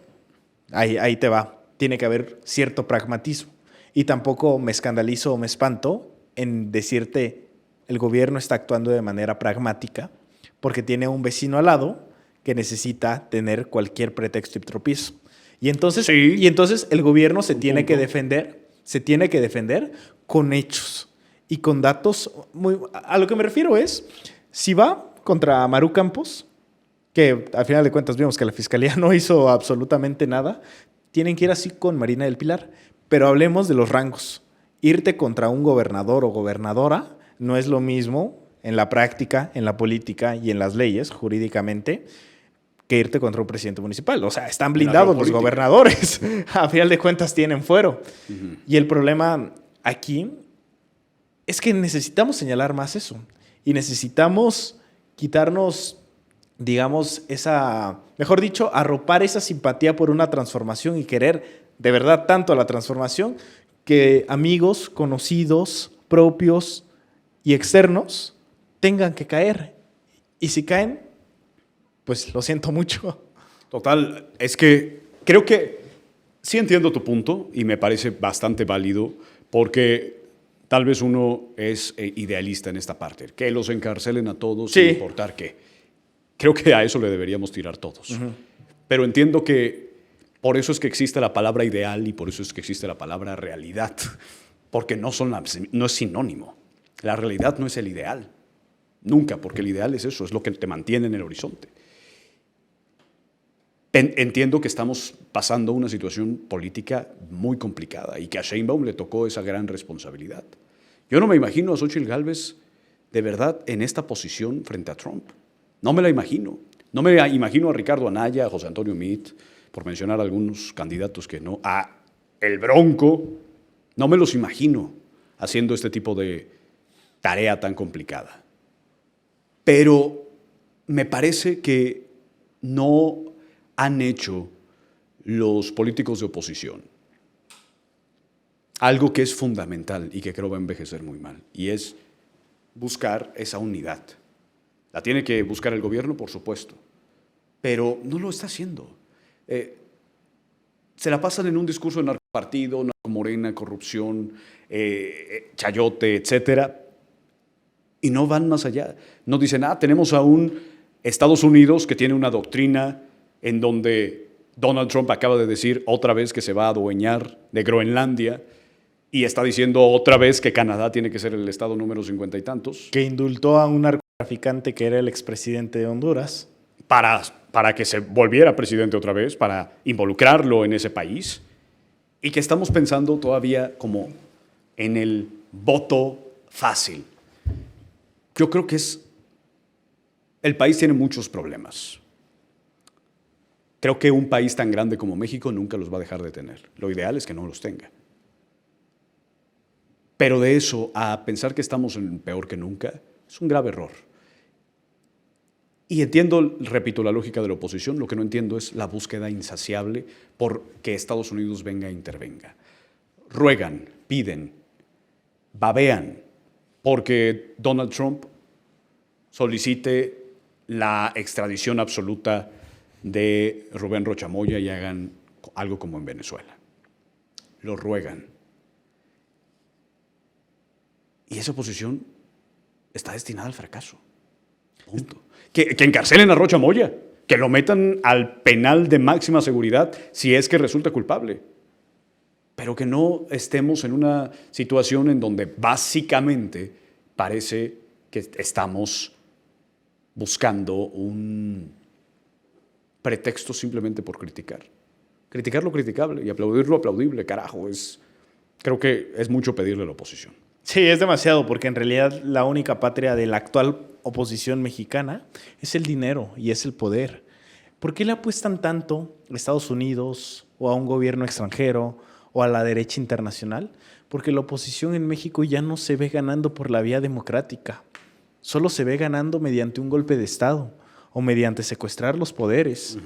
ahí te va. Tiene que haber cierto pragmatismo. Y tampoco me escandalizo o me espanto en decirte el gobierno está actuando de manera pragmática porque tiene un vecino al lado que necesita tener cualquier pretexto y tropiezo. Y entonces, sí. y entonces el gobierno se tiene que defender con hechos y con datos. A lo que me refiero es, si va contra Maru Campos, que al final de cuentas vimos que la fiscalía no hizo absolutamente nada, tienen que ir así con Marina del Pilar. Pero hablemos de los rangos. Irte contra un gobernador o gobernadora no es lo mismo en la práctica, en la política y en las leyes, jurídicamente, que irte contra un presidente municipal. O sea, están blindados los gobernadores. A final de cuentas tienen fuero. Uh-huh. Y el problema aquí es que necesitamos señalar más eso. Y necesitamos quitarnos, digamos, mejor dicho, arropar esa simpatía por una transformación y querer de verdad tanto a la transformación que amigos, conocidos, propios y externos tengan que caer. Y si caen, pues lo siento mucho. Total, es que creo que sí entiendo tu punto y me parece bastante válido porque tal vez uno es idealista en esta parte, que los encarcelen a todos sin importar qué. Creo que a eso le deberíamos tirar todos. Uh-huh. Pero entiendo que por eso es que existe la palabra ideal y por eso es que existe la palabra realidad, porque no es sinónimo. La realidad no es el ideal, nunca, porque el ideal es eso, es lo que te mantiene en el horizonte. Entiendo que estamos pasando una situación política muy complicada y que a Sheinbaum le tocó esa gran responsabilidad. Yo no me imagino a Xóchitl Gálvez de verdad en esta posición frente a Trump. No me la imagino. No me imagino a Ricardo Anaya, a José Antonio Meade, por mencionar algunos candidatos que no, a el Bronco. No me los imagino haciendo este tipo de tarea tan complicada. Pero me parece que no han hecho los políticos de oposición algo que es fundamental y que creo va a envejecer muy mal, y es buscar esa unidad. La tiene que buscar el gobierno, por supuesto, pero no lo está haciendo. Se la pasan en un discurso de narcopartido, narcomorena, corrupción, chayote, etcétera, y no van más allá. No dicen, tenemos a un Estados Unidos que tiene una doctrina en donde Donald Trump acaba de decir otra vez que se va a adueñar de Groenlandia y está diciendo otra vez que Canadá tiene que ser el estado número 50 y tantos. Que indultó a un narcotraficante que era el expresidente de Honduras. Para que se volviera presidente otra vez, para involucrarlo en ese país, y que estamos pensando todavía como en el voto fácil. Yo creo que el país tiene muchos problemas. Creo que un país tan grande como México nunca los va a dejar de tener. Lo ideal es que no los tenga. Pero de eso a pensar que estamos en peor que nunca, es un grave error. Y entiendo, repito, la lógica de la oposición. Lo que no entiendo es la búsqueda insaciable por que Estados Unidos venga e intervenga. Ruegan, piden, babean porque Donald Trump solicite la extradición absoluta de Rubén Rocha Moya y hagan algo como en Venezuela. Lo ruegan. Y esa oposición está destinada al fracaso. Punto. Que encarcelen a Rocha Moya, que lo metan al penal de máxima seguridad si es que resulta culpable. Pero que no estemos en una situación en donde básicamente parece que estamos buscando un pretexto simplemente por criticar. Criticar lo criticable y aplaudir lo aplaudible, carajo. Creo que es mucho pedirle a la oposición. Sí, es demasiado, porque en realidad la única patria de la actual oposición mexicana es el dinero y es el poder. ¿Por qué le apuestan tanto a Estados Unidos o a un gobierno extranjero o a la derecha internacional? Porque la oposición en México ya no se ve ganando por la vía democrática. Solo se ve ganando mediante un golpe de Estado o mediante secuestrar los poderes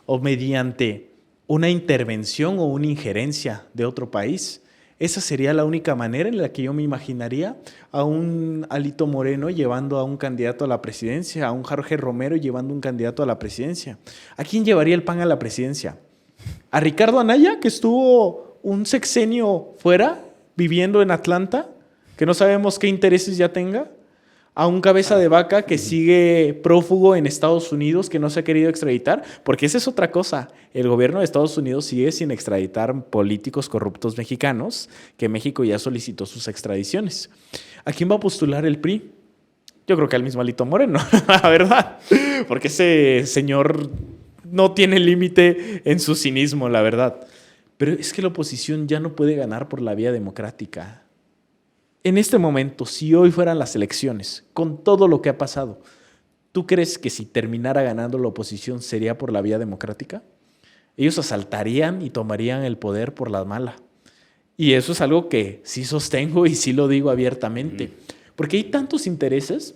o mediante una intervención o una injerencia de otro país. Esa sería la única manera en la que yo me imaginaría a un Alito Moreno llevando a un candidato a la presidencia, a un Jorge Romero llevando un candidato a la presidencia. ¿A quién llevaría el PAN a la presidencia? ¿A Ricardo Anaya, que estuvo un sexenio fuera, viviendo en Atlanta, que no sabemos qué intereses ya tenga? ¿A un cabeza de vaca que sigue prófugo en Estados Unidos, que no se ha querido extraditar? Porque esa es otra cosa. El gobierno de Estados Unidos sigue sin extraditar políticos corruptos mexicanos, que México ya solicitó sus extradiciones. ¿A quién va a postular el PRI? Yo creo que al mismo Alito Moreno, la verdad. Porque ese señor no tiene límite en su cinismo, la verdad. Pero es que la oposición ya no puede ganar por la vía democrática. En este momento, si hoy fueran las elecciones, con todo lo que ha pasado, ¿tú crees que si terminara ganando la oposición sería por la vía democrática? Ellos asaltarían y tomarían el poder por la mala. Y eso es algo que sí sostengo y sí lo digo abiertamente. Porque hay tantos intereses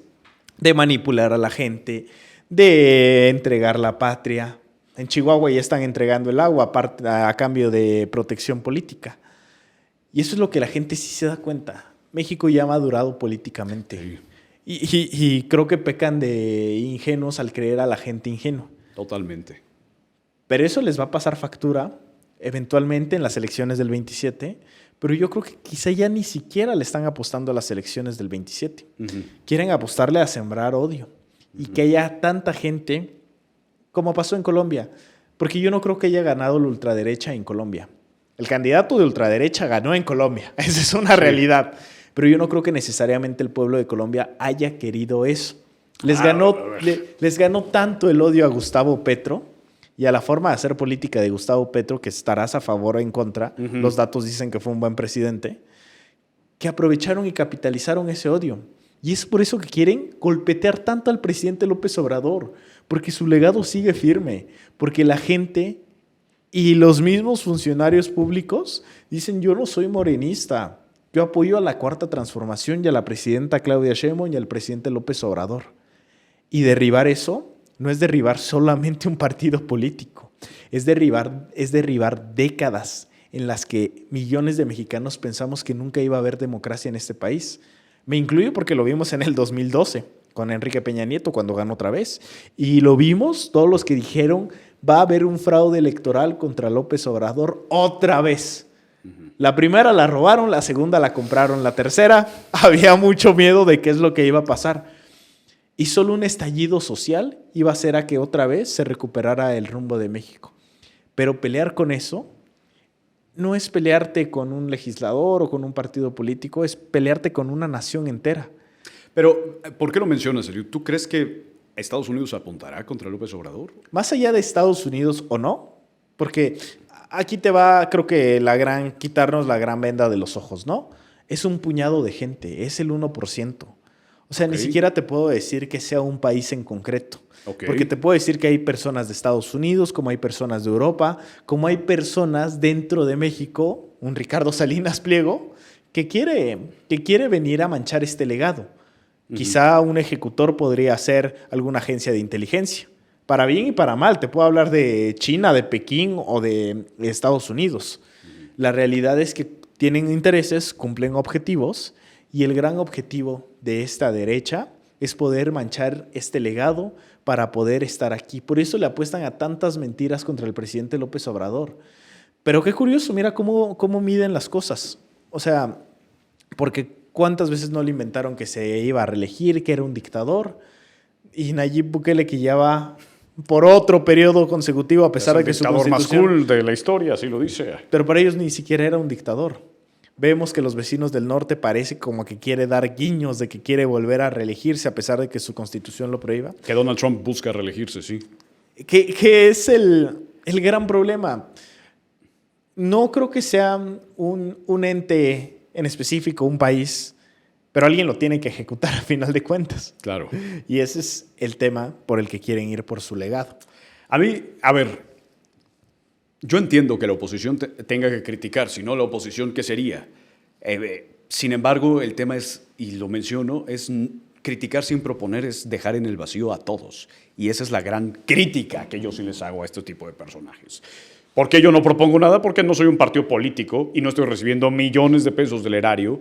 de manipular a la gente, de entregar la patria. En Chihuahua ya están entregando el agua a cambio de protección política. Y eso es lo que la gente sí se da cuenta. México ya ha madurado políticamente. Sí. Y creo que pecan de ingenuos al creer a la gente ingenua. Totalmente. Pero eso les va a pasar factura eventualmente en las elecciones del 27. Pero yo creo que quizá ya ni siquiera le están apostando a las elecciones del 27. Quieren apostarle a sembrar odio. Y que haya tanta gente como pasó en Colombia. Porque yo no creo que haya ganado la ultraderecha en Colombia. El candidato de ultraderecha ganó en Colombia. Esa es una realidad. Pero yo no creo que necesariamente el pueblo de Colombia haya querido eso. Les ganó tanto el odio a Gustavo Petro y a la forma de hacer política de Gustavo Petro, que estarás a favor o en contra, los datos dicen que fue un buen presidente, que aprovecharon y capitalizaron ese odio. Y es por eso que quieren golpetear tanto al presidente López Obrador, porque su legado sigue firme, porque la gente y los mismos funcionarios públicos dicen: yo no soy morenista, yo apoyo a la Cuarta Transformación y a la presidenta Claudia Sheinbaum y al presidente López Obrador. Y derribar eso no es derribar solamente un partido político, es derribar décadas en las que millones de mexicanos pensamos que nunca iba a haber democracia en este país. Me incluyo porque lo vimos en el 2012 con Enrique Peña Nieto cuando ganó otra vez. Y lo vimos todos los que dijeron: va a haber un fraude electoral contra López Obrador otra vez. La primera la robaron, la segunda la compraron, la tercera había mucho miedo de qué es lo que iba a pasar. Y solo un estallido social iba a hacer a que otra vez se recuperara el rumbo de México. Pero pelear con eso no es pelearte con un legislador o con un partido político, es pelearte con una nación entera. Pero, ¿por qué lo mencionas, Eliud? ¿Tú crees que Estados Unidos apuntará contra López Obrador? Más allá de Estados Unidos o no, porque aquí te va, creo que quitarnos la gran venda de los ojos, ¿no? Es un puñado de gente, es el 1%. O sea, ni siquiera te puedo decir que sea un país en concreto. Porque te puedo decir que hay personas de Estados Unidos, como hay personas de Europa, como hay personas dentro de México, un Ricardo Salinas Pliego, que quiere venir a manchar este legado. Quizá un ejecutor podría ser alguna agencia de inteligencia, para bien y para mal. Te puedo hablar de China, de Pekín o de Estados Unidos. La realidad es que tienen intereses, cumplen objetivos, y el gran objetivo de esta derecha es poder manchar este legado para poder estar aquí. Por eso le apuestan a tantas mentiras contra el presidente López Obrador. Pero qué curioso, mira cómo miden las cosas. O sea, porque ¿cuántas veces no le inventaron que se iba a reelegir, que era un dictador? Y Nayib Bukele, que ya va por otro periodo consecutivo, a pesar de que su constitución... Es el dictador más cool de la historia, así lo dice. Pero para ellos ni siquiera era un dictador. Vemos que los vecinos del norte parece como que quiere dar guiños de que quiere volver a reelegirse a pesar de que su constitución lo prohíba. Que Donald Trump busca reelegirse, sí. Que es el gran problema. No creo que sea un ente en específico, un país, pero alguien lo tiene que ejecutar a final de cuentas. Claro. Y ese es el tema por el que quieren ir por su legado. A mí, a ver, yo entiendo que la oposición tenga que criticar, si no la oposición, ¿qué sería? Sin embargo, el tema es, y lo menciono, es criticar sin proponer, es dejar en el vacío a todos. Y esa es la gran crítica que yo sí les hago a este tipo de personajes. ¿Por qué yo no propongo nada? Porque no soy un partido político y no estoy recibiendo millones de pesos del erario.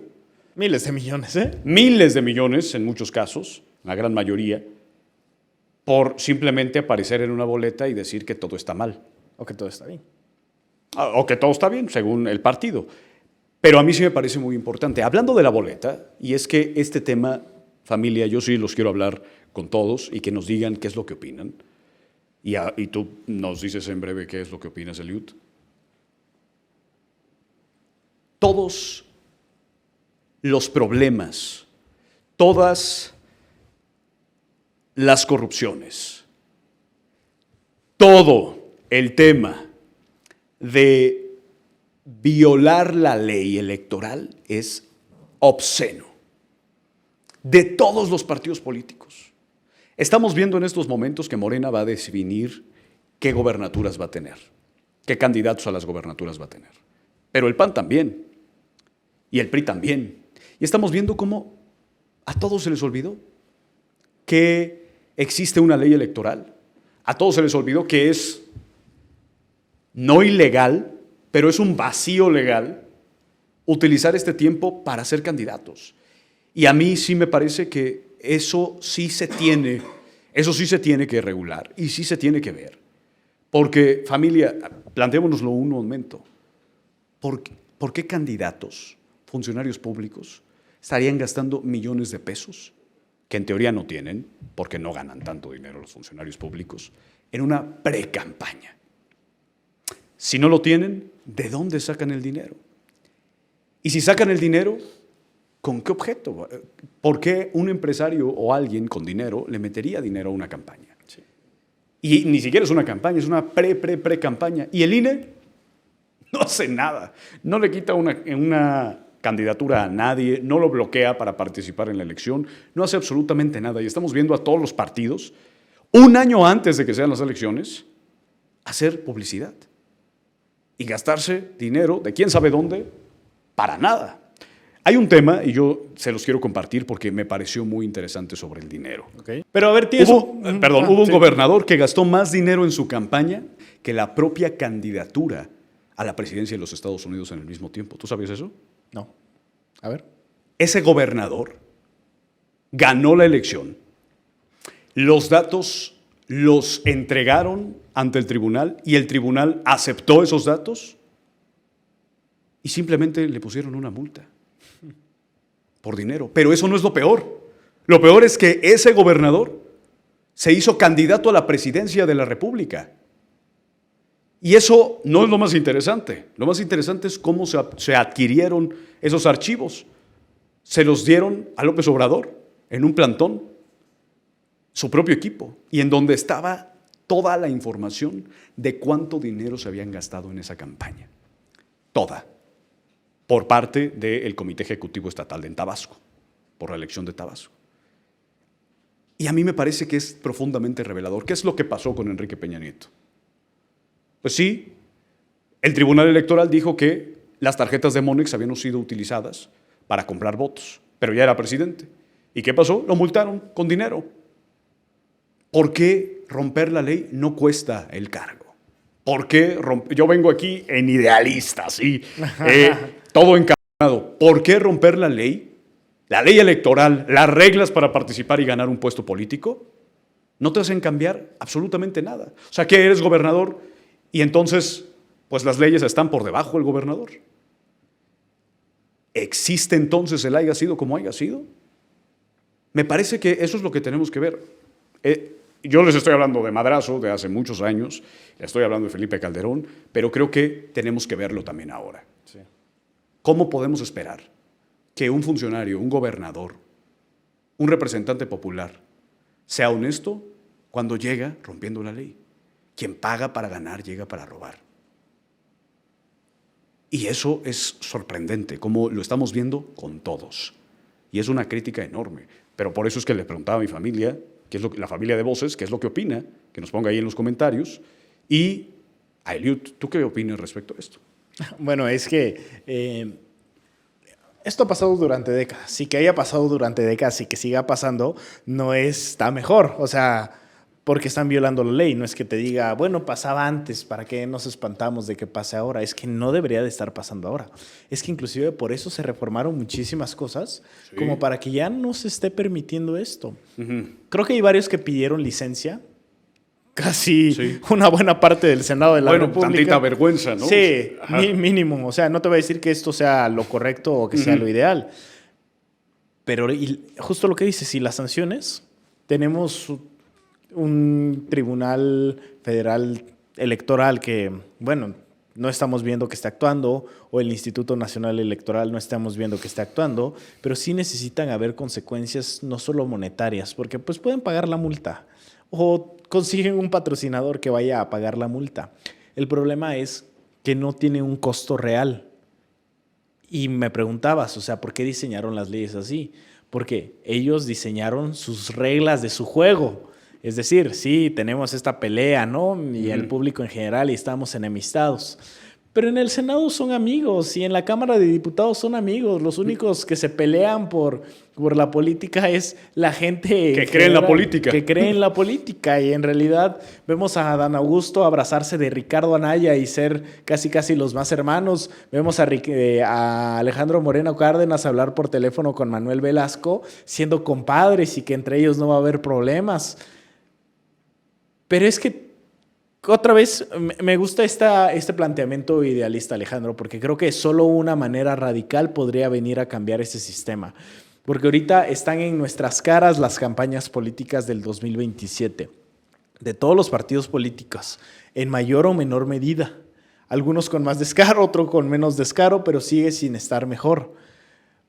Miles de millones, ¿eh? Miles de millones en muchos casos, la gran mayoría, por simplemente aparecer en una boleta y decir que todo está mal. O que todo está bien. O que todo está bien, según el partido. Pero a mí sí me parece muy importante. Hablando de la boleta, y es que este tema, familia, yo sí los quiero hablar con todos y que nos digan qué es lo que opinan. Y tú nos dices en breve qué es lo que opinas, Eliud. Todos los problemas, todas las corrupciones, todo el tema de violar la ley electoral es obsceno. De todos los partidos políticos. Estamos viendo en estos momentos que Morena va a definir qué gobernaturas va a tener, qué candidatos a las gobernaturas va a tener. Pero el PAN también, y el PRI también. Y estamos viendo cómo a todos se les olvidó que existe una ley electoral. A todos se les olvidó que es no ilegal, pero es un vacío legal utilizar este tiempo para ser candidatos. Y a mí sí me parece que eso sí se tiene que regular y sí se tiene que ver. Porque, familia, planteémonoslo un momento. ¿Por qué candidatos, funcionarios públicos, estarían gastando millones de pesos, que en teoría no tienen, porque no ganan tanto dinero los funcionarios públicos, en una pre-campaña? Si no lo tienen, ¿de dónde sacan el dinero? Y si sacan el dinero, ¿con qué objeto? ¿Por qué un empresario o alguien con dinero le metería dinero a una campaña? Sí. Y ni siquiera es una campaña, es una pre-campaña. Y el INE no hace nada. No le quita una candidatura a nadie, no lo bloquea para participar en la elección, no hace absolutamente nada. Y estamos viendo a todos los partidos, un año antes de que sean las elecciones, hacer publicidad y gastarse dinero de quién sabe dónde para nada. Hay un tema, y yo se los quiero compartir porque me pareció muy interesante sobre el dinero. Okay. Pero a ver, hubo un gobernador que gastó más dinero en su campaña que la propia candidatura a la presidencia de los Estados Unidos en el mismo tiempo. ¿Tú sabías eso? No. A ver. Ese gobernador ganó la elección. Los datos los entregaron ante el tribunal y el tribunal aceptó esos datos y simplemente le pusieron una multa por dinero. Pero eso no es lo peor. Lo peor es que ese gobernador se hizo candidato a la presidencia de la República. Y eso no es lo más interesante. Lo más interesante es cómo se adquirieron esos archivos. Se los dieron a López Obrador en un plantón, su propio equipo, y en donde estaba toda la información de cuánto dinero se habían gastado en esa campaña. Toda. Por parte del Comité Ejecutivo Estatal en Tabasco, por la elección de Tabasco. Y a mí me parece que es profundamente revelador. ¿Qué es lo que pasó con Enrique Peña Nieto? Pues sí, el Tribunal Electoral dijo que las tarjetas de Monex habían sido utilizadas para comprar votos, pero ya era presidente. ¿Y qué pasó? Lo multaron con dinero. ¿Por qué romper la ley no cuesta el cargo? ¿Por qué yo vengo aquí en idealista, sí, todo encaminado? ¿Por qué romper la ley electoral, las reglas para participar y ganar un puesto político? No te hacen cambiar absolutamente nada. O sea, que eres gobernador y entonces, pues las leyes están por debajo del gobernador. ¿Existe entonces el haya sido como haya sido? Me parece que eso es lo que tenemos que ver. Yo les estoy hablando de Madrazo de hace muchos años, estoy hablando de Felipe Calderón, pero creo que tenemos que verlo también ahora. Sí. ¿Cómo podemos esperar que un funcionario, un gobernador, un representante popular sea honesto cuando llega rompiendo la ley? Quien paga para ganar llega para robar. Y eso es sorprendente, como lo estamos viendo con todos. Y es una crítica enorme. Pero por eso es que le preguntaba a mi familia, la familia de Voces, qué es lo que opina, que nos ponga ahí en los comentarios. Y a Eliud, ¿tú qué opinas respecto a esto? Bueno, es que esto ha pasado durante décadas. Y que haya pasado durante décadas y que siga pasando no está mejor. O sea, porque están violando la ley. No es que te diga, bueno, pasaba antes, ¿para qué nos espantamos de que pase ahora? Es que no debería de estar pasando ahora. Es que inclusive por eso se reformaron muchísimas cosas, sí, como para que ya no se esté permitiendo esto. Creo que hay varios que pidieron licencia, casi sí, una buena parte del Senado de la República. Tantita vergüenza, ¿no? Sí, mínimo. O sea, no te voy a decir que esto sea lo correcto o que sea lo ideal. Pero justo lo que dices, si las sanciones, tenemos un tribunal federal electoral que, bueno, no estamos viendo que esté actuando, o el Instituto Nacional Electoral no estamos viendo que esté actuando, pero sí necesitan haber consecuencias no solo monetarias, porque pues pueden pagar la multa o consiguen un patrocinador que vaya a pagar la multa. El problema es que no tiene un costo real. Y me preguntabas, o sea, ¿por qué diseñaron las leyes así? Porque ellos diseñaron sus reglas de su juego. Es decir, sí, tenemos esta pelea, ¿no? Y el público en general, y estamos enemistados. Pero en el Senado son amigos y en la Cámara de Diputados son amigos. Los únicos que se pelean por la política es la gente que cree en la política. Que cree en la política. Y en realidad vemos a Adán Augusto abrazarse de Ricardo Anaya y ser casi los más hermanos. Vemos a Alejandro Moreno Cárdenas hablar por teléfono con Manuel Velasco, siendo compadres y que entre ellos no va a haber problemas. Pero es que, otra vez, me gusta este planteamiento idealista, Alejandro, porque creo que solo una manera radical podría venir a cambiar ese sistema. Porque ahorita están en nuestras caras las campañas políticas del 2027, de todos los partidos políticos, en mayor o menor medida. Algunos con más descaro, otros con menos descaro, pero sigue sin estar mejor.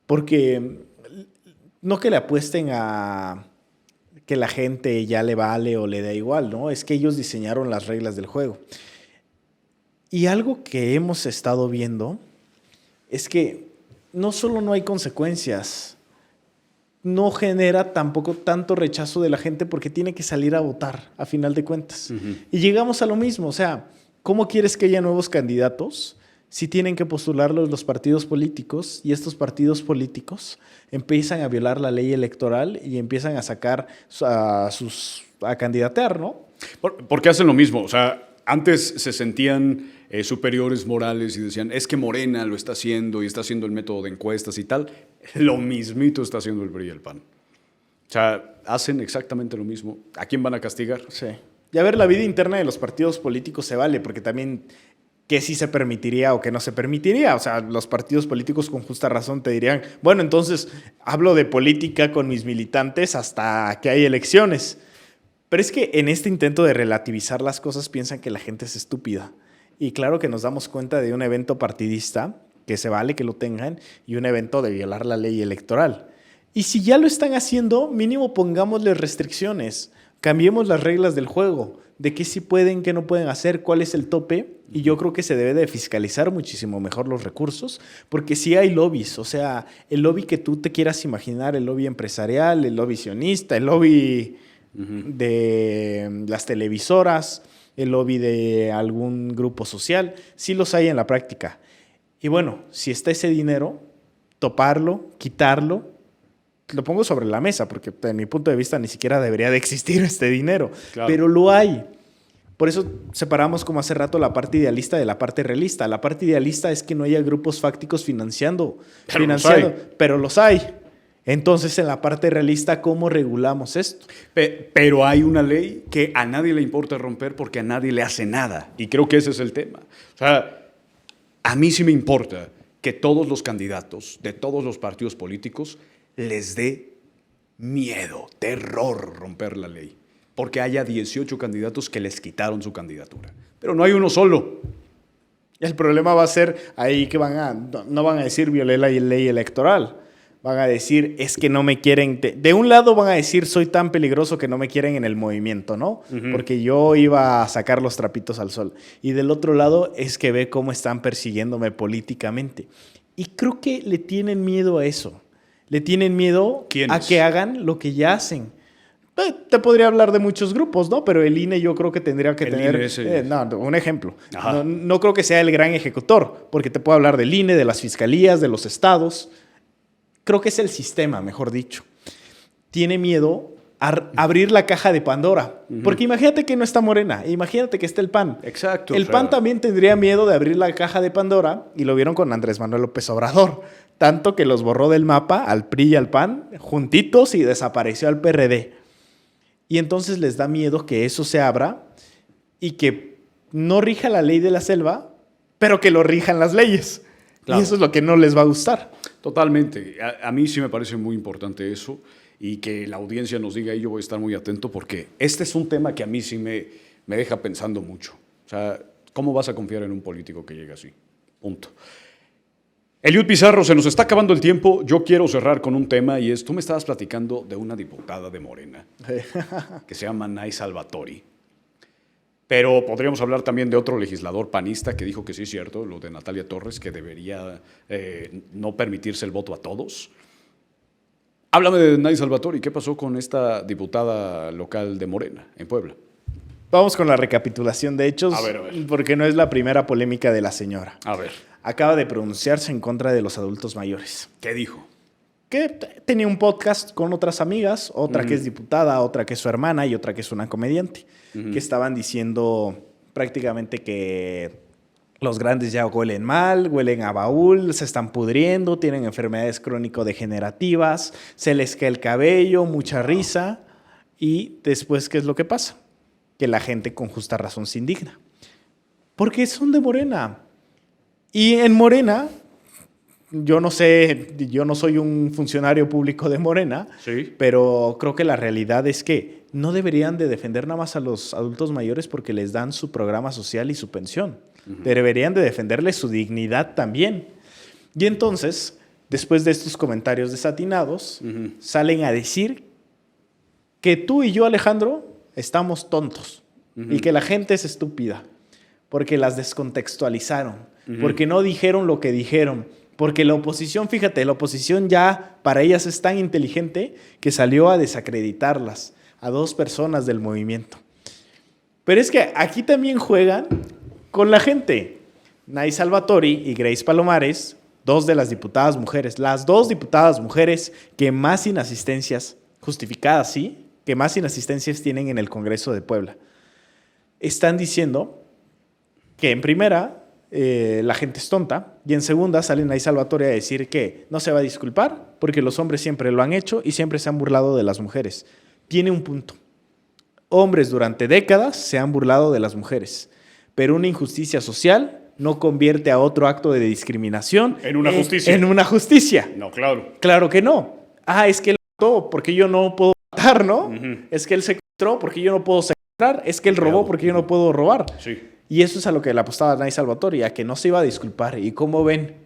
Porque no que le apuesten a que la gente ya le vale o le da igual, ¿no? Es que ellos diseñaron las reglas del juego. Y algo que hemos estado viendo es que no solo no hay consecuencias, no genera tampoco tanto rechazo de la gente porque tiene que salir a votar, a final de cuentas. Y llegamos a lo mismo, o sea, ¿cómo quieres que haya nuevos candidatos si tienen que postularlos los partidos políticos y estos partidos políticos empiezan a violar la ley electoral y empiezan a sacar a candidatear, ¿no? Porque hacen lo mismo, o sea, antes se sentían superiores morales y decían, es que Morena lo está haciendo y está haciendo el método de encuestas y tal. Lo mismito está haciendo el PRI y el PAN. O sea, hacen exactamente lo mismo. ¿A quién van a castigar? Sí. Y a ver, la vida interna de los partidos políticos se vale, porque también qué sí se permitiría o qué no se permitiría. O sea, los partidos políticos con justa razón te dirían, bueno, entonces hablo de política con mis militantes hasta que hay elecciones. Pero es que en este intento de relativizar las cosas piensan que la gente es estúpida. Y claro que nos damos cuenta de un evento partidista, que se vale que lo tengan, y un evento de violar la ley electoral. Y si ya lo están haciendo, mínimo pongámosles restricciones, cambiemos las reglas del juego, de qué sí pueden, qué no pueden hacer, cuál es el tope. Y yo creo que se debe de fiscalizar muchísimo mejor los recursos, porque sí hay lobbies, o sea, el lobby que tú te quieras imaginar, el lobby empresarial, el lobby sionista, el lobby de las televisoras, el lobby de algún grupo social, sí los hay en la práctica. Y bueno, si está ese dinero, toparlo, quitarlo, lo pongo sobre la mesa, porque desde mi punto de vista ni siquiera debería de existir este dinero, claro. Pero lo hay. Por eso separamos como hace rato la parte idealista de la parte realista. La parte idealista es que no haya grupos fácticos financiando, pero los hay. Entonces, en la parte realista, ¿cómo regulamos esto? Pero hay una ley que a nadie le importa romper porque a nadie le hace nada. Y creo que ese es el tema. O sea, a mí sí me importa que todos los candidatos de todos los partidos políticos les dé miedo, terror romper la ley. Porque haya 18 candidatos que les quitaron su candidatura. Pero no hay uno solo. El problema va a ser ahí que no van a decir violé la ley electoral. Van a decir, es que no me quieren... De un lado van a decir, soy tan peligroso que no me quieren en el movimiento, ¿no? Porque yo iba a sacar los trapitos al sol. Y del otro lado es que ve cómo están persiguiéndome políticamente. Y creo que le tienen miedo a eso. Le tienen miedo a que hagan lo que ya hacen. Te podría hablar de muchos grupos, ¿no? Pero el INE yo creo que tendría que tener... un ejemplo. No creo que sea el gran ejecutor, porque te puedo hablar del INE, de las fiscalías, de los estados... Creo que es el sistema, mejor dicho. Tiene miedo a abrir la caja de Pandora. Porque imagínate que no está Morena. Imagínate que está el PAN. Exacto. El PAN también tendría miedo de abrir la caja de Pandora. Y lo vieron con Andrés Manuel López Obrador. Tanto que los borró del mapa al PRI y al PAN juntitos y desapareció al PRD. Y entonces les da miedo que eso se abra y que no rija la ley de la selva, pero que lo rijan las leyes. Claro. Y eso es lo que no les va a gustar. Totalmente. A mí sí me parece muy importante eso y que la audiencia nos diga, y yo voy a estar muy atento porque este es un tema que a mí sí me deja pensando mucho. O sea, ¿cómo vas a confiar en un político que llega así? Punto. Eliud Pizarro, se nos está acabando el tiempo. Yo quiero cerrar con un tema y es, tú me estabas platicando de una diputada de Morena que se llama Nay Salvatori. Pero podríamos hablar también de otro legislador panista que dijo que sí es cierto, lo de Natalia Torres, que debería no permitirse el voto a todos. Háblame de Nay Salvatori. ¿Qué pasó con esta diputada local de Morena en Puebla? Vamos con la recapitulación de hechos, a ver. Porque no es la primera polémica de la señora. A ver. Acaba de pronunciarse en contra de los adultos mayores. ¿Qué dijo? Que tenía un podcast con otras amigas, otra que es diputada, otra que es su hermana y otra que es una comediante, que estaban diciendo prácticamente que los grandes ya huelen mal, huelen a baúl, se están pudriendo, tienen enfermedades crónico-degenerativas, se les cae el cabello, mucha risa. Y después, ¿qué es lo que pasa? Que la gente con justa razón se indigna. Porque son de Morena. Y en Morena... Yo no sé, yo no soy un funcionario público de Morena, sí, pero creo que la realidad es que no deberían de defender nada más a los adultos mayores porque les dan su programa social y su pensión. Deberían de defenderles su dignidad también. Y entonces, después de estos comentarios desatinados, salen a decir que tú y yo, Alejandro, estamos tontos y que la gente es estúpida porque las descontextualizaron, porque no dijeron lo que dijeron, Porque la oposición, fíjate, la oposición ya para ellas es tan inteligente que salió a desacreditarlas, a 2 personas del movimiento. Pero es que aquí también juegan con la gente. Nay Salvatori y Grace Palomares, 2 de las diputadas mujeres, las 2 diputadas mujeres que más inasistencias, justificadas sí, que más inasistencias tienen en el Congreso de Puebla, están diciendo que en primera la gente es tonta y en segunda sale Nay Salvatori a decir que no se va a disculpar porque los hombres siempre lo han hecho y siempre se han burlado de las mujeres. Tiene un punto. Hombres durante décadas se han burlado de las mujeres, pero una injusticia social no convierte a otro acto de discriminación en una justicia. En una justicia. No, claro. Claro que no. Es que él mató porque yo no puedo matar, ¿no? Es que él secuestró porque yo no puedo secuestrar. Es que él robó porque yo no puedo robar. Sí. Y eso es a lo que le apostaba Nay Salvatori, a que no se iba a disculpar. Y como ven,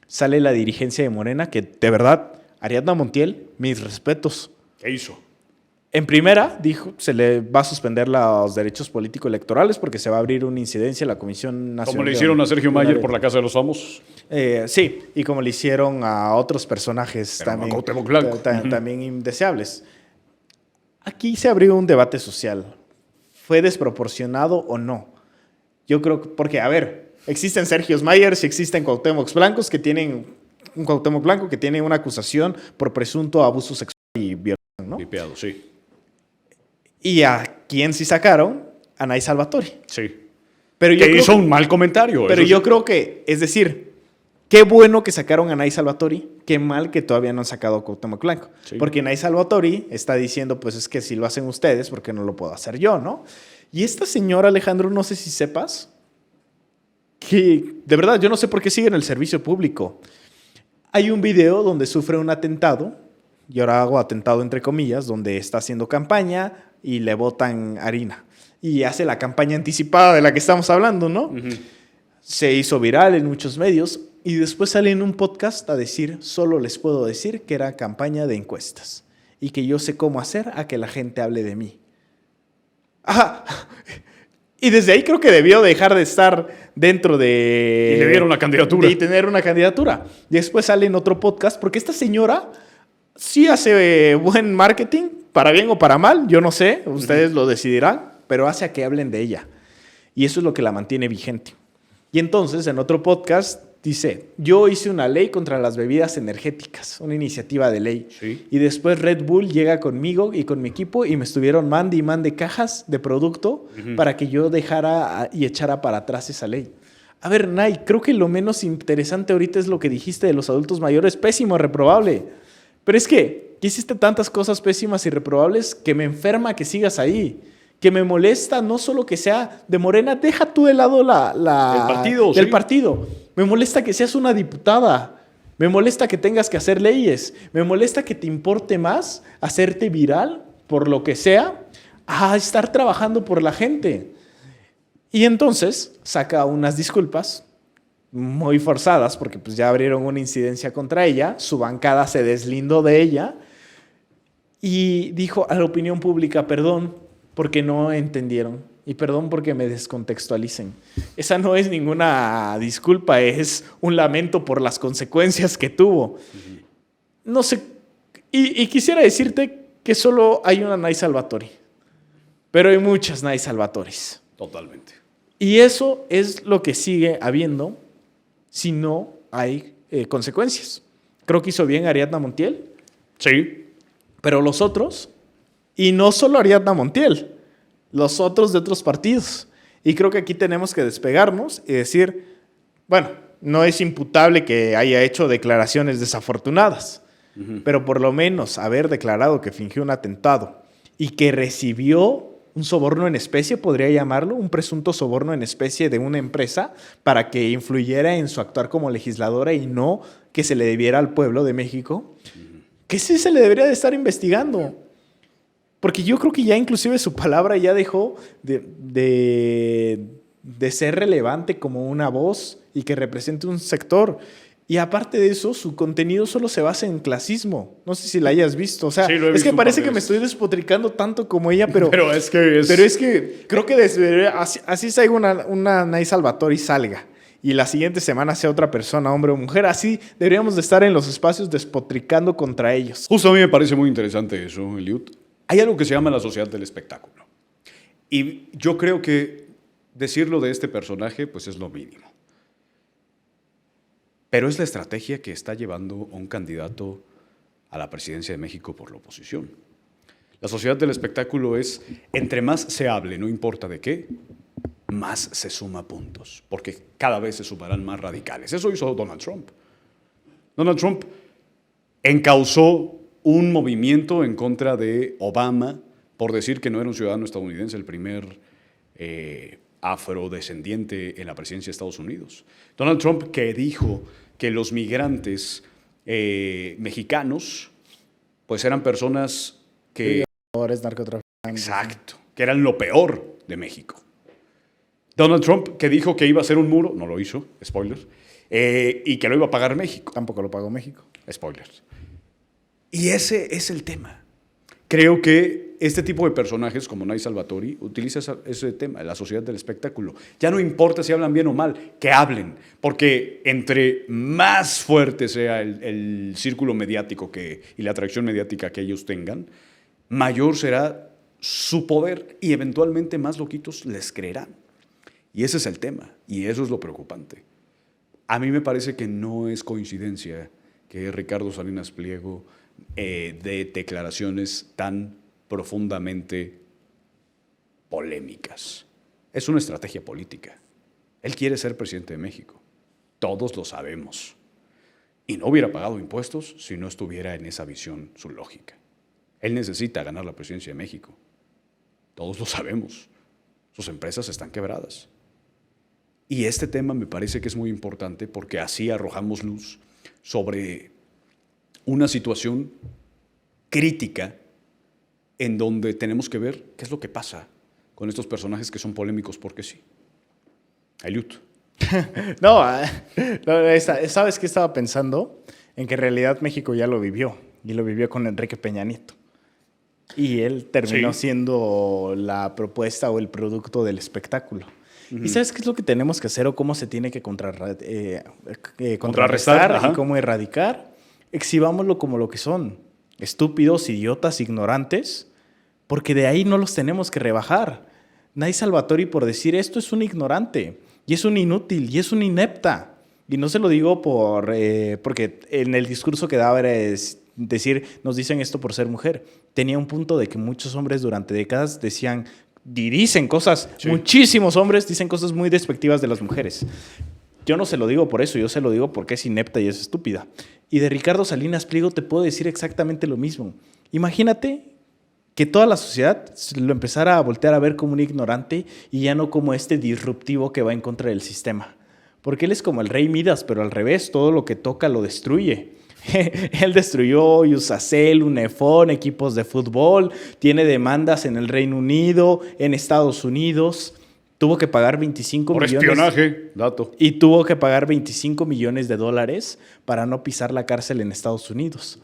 sale la dirigencia de Morena, que de verdad, Ariadna Montiel, mis respetos. ¿Qué hizo? En primera, dijo, se le va a suspender los derechos político-electorales porque se va a abrir una incidencia en la Comisión Nacional. Como le hicieron a Sergio Mayer por la Casa de los Famosos. Sí, y como le hicieron a otros personajes también indeseables. Aquí se abrió un debate social. ¿Fue desproporcionado o no? Yo creo que, porque, a ver, existen Sergios Mayers y existen Cuauhtémoc Blancos que tienen un Cuauhtémoc Blanco que tiene una acusación por presunto abuso sexual y violación, ¿no? Vipeado, sí. ¿Y a quién sí sacaron? A Nay Salvatori. Sí. Pero yo que hizo un mal comentario. Pero yo creo que, es decir, qué bueno que sacaron a Nay Salvatori, qué mal que todavía no han sacado a Cuauhtémoc Blanco. Sí. Porque Nay Salvatori está diciendo, pues es que si lo hacen ustedes, ¿por qué no lo puedo hacer yo, no? Y esta señora, Alejandro, no sé si sepas, que de verdad yo no sé por qué sigue en el servicio público. Hay un video donde sufre un atentado, y ahora hago atentado entre comillas, donde está haciendo campaña y le botan harina. Y hace la campaña anticipada de la que estamos hablando, ¿no? Se hizo viral en muchos medios y después sale en un podcast a decir, solo les puedo decir que era campaña de encuestas y que yo sé cómo hacer a que la gente hable de mí. Ajá. Y desde ahí creo que debió dejar de estar dentro de... Y le dieron la candidatura. Y tener una candidatura. Y después sale en otro podcast, porque esta señora sí hace buen marketing, para bien o para mal, yo no sé, ustedes lo decidirán, pero hace a que hablen de ella. Y eso es lo que la mantiene vigente. Y entonces, en otro podcast, dice, yo hice una ley contra las bebidas energéticas, una iniciativa de ley. Sí. Y después Red Bull llega conmigo y con mi equipo y me estuvieron mande y mande cajas de producto para que yo dejara y echara para atrás esa ley. A ver, Nay, creo que lo menos interesante ahorita es lo que dijiste de los adultos mayores. Pésimo, reprobable. Pero es que hiciste tantas cosas pésimas y reprobables que me enferma que sigas ahí. Que me molesta no solo que sea de Morena, deja tú de lado del partido. Me molesta que seas una diputada. Me molesta que tengas que hacer leyes. Me molesta que te importe más hacerte viral por lo que sea a estar trabajando por la gente. Y entonces saca unas disculpas muy forzadas porque pues ya abrieron una incidencia contra ella. Su bancada se deslindó de ella y dijo a la opinión pública, perdón, porque no entendieron. Y perdón porque me descontextualicen. Esa no es ninguna disculpa, es un lamento por las consecuencias que tuvo. No sé, y quisiera decirte que solo hay una Nay Salvatori, pero hay muchas Nay Salvatoris. Totalmente. Y eso es lo que sigue habiendo si no hay consecuencias. Creo que hizo bien Ariadna Montiel. Sí. Pero los otros, y no solo Ariadna Montiel, los otros de otros partidos. Y creo que aquí tenemos que despegarnos y decir, bueno, no es imputable que haya hecho declaraciones desafortunadas, pero por lo menos haber declarado que fingió un atentado y que recibió un soborno en especie, podría llamarlo, un presunto soborno en especie de una empresa para que influyera en su actuar como legisladora y no que se le debiera al pueblo de México, que sí se le debería de estar investigando. Porque yo creo que ya inclusive su palabra ya dejó de ser relevante como una voz y que represente un sector. Y aparte de eso, su contenido solo se basa en clasismo. No sé si la hayas visto. O sea, sí, es que parece que me estoy despotricando tanto como ella, pero es que creo que así salga una Nay Salvatori salga y la siguiente semana sea otra persona, hombre o mujer. Así deberíamos de estar en los espacios despotricando contra ellos. Justo a mí me parece muy interesante eso, Eliud. Hay algo que se llama la sociedad del espectáculo. Y yo creo que decirlo de este personaje, pues es lo mínimo. Pero es la estrategia que está llevando a un candidato a la presidencia de México por la oposición. La sociedad del espectáculo es, entre más se hable, no importa de qué, más se suma puntos, porque cada vez se sumarán más radicales. Eso hizo Donald Trump. Donald Trump encauzó un movimiento en contra de Obama por decir que no era un ciudadano estadounidense, el primer afrodescendiente en la presidencia de Estados Unidos. Donald Trump, que dijo que los migrantes mexicanos pues eran personas que... narcotraficantes. Exacto, que eran lo peor de México. Donald Trump, que dijo que iba a hacer un muro, no lo hizo, spoiler, y que lo iba a pagar México. Tampoco lo pagó México. Spoiler. Y ese es el tema. Creo que este tipo de personajes, como Nay Salvatori, utiliza ese tema, la sociedad del espectáculo. Ya no importa si hablan bien o mal, que hablen, porque entre más fuerte sea el círculo mediático y la atracción mediática que ellos tengan, mayor será su poder y eventualmente más loquitos les creerán. Y ese es el tema, y eso es lo preocupante. A mí me parece que no es coincidencia que Ricardo Salinas Pliego dé declaraciones tan profundamente polémicas. Es una estrategia política. Él quiere ser presidente de México. Todos lo sabemos. Y no hubiera pagado impuestos si no estuviera en esa visión su lógica. Él necesita ganar la presidencia de México. Todos lo sabemos. Sus empresas están quebradas. Y este tema me parece que es muy importante porque así arrojamos luz sobre una situación crítica en donde tenemos que ver qué es lo que pasa con estos personajes que son polémicos porque sí. Eliud. No, ¿sabes qué estaba pensando? En que en realidad México ya lo vivió, y lo vivió con Enrique Peña Nieto. Y él terminó siendo la propuesta o el producto del espectáculo. ¿Y sabes qué es lo que tenemos que hacer o cómo se tiene que contrarrestar y cómo erradicar? Exhibámoslo como lo que son, estúpidos, idiotas, ignorantes, porque de ahí no los tenemos que rebajar. Nay Salvatori, por decir esto, es un ignorante, y es un inútil, y es una inepta. Y no se lo digo porque en el discurso que daba era decir, nos dicen esto por ser mujer. Tenía un punto de que muchos hombres durante décadas dicen cosas, muchísimos hombres dicen cosas muy despectivas de las mujeres. Yo no se lo digo por eso, yo se lo digo porque es inepta y es estúpida. Y de Ricardo Salinas Pliego te puedo decir exactamente lo mismo. Imagínate que toda la sociedad lo empezara a voltear a ver como un ignorante y ya no como este disruptivo que va en contra del sistema. Porque él es como el rey Midas, pero al revés, todo lo que toca lo destruye. Él destruyó Iusacell, Unefón, equipos de fútbol, tiene demandas en el Reino Unido, en Estados Unidos. Tuvo que pagar 25 millones. Por espionaje, dato. Y tuvo que pagar $25 millones para no pisar la cárcel en Estados Unidos.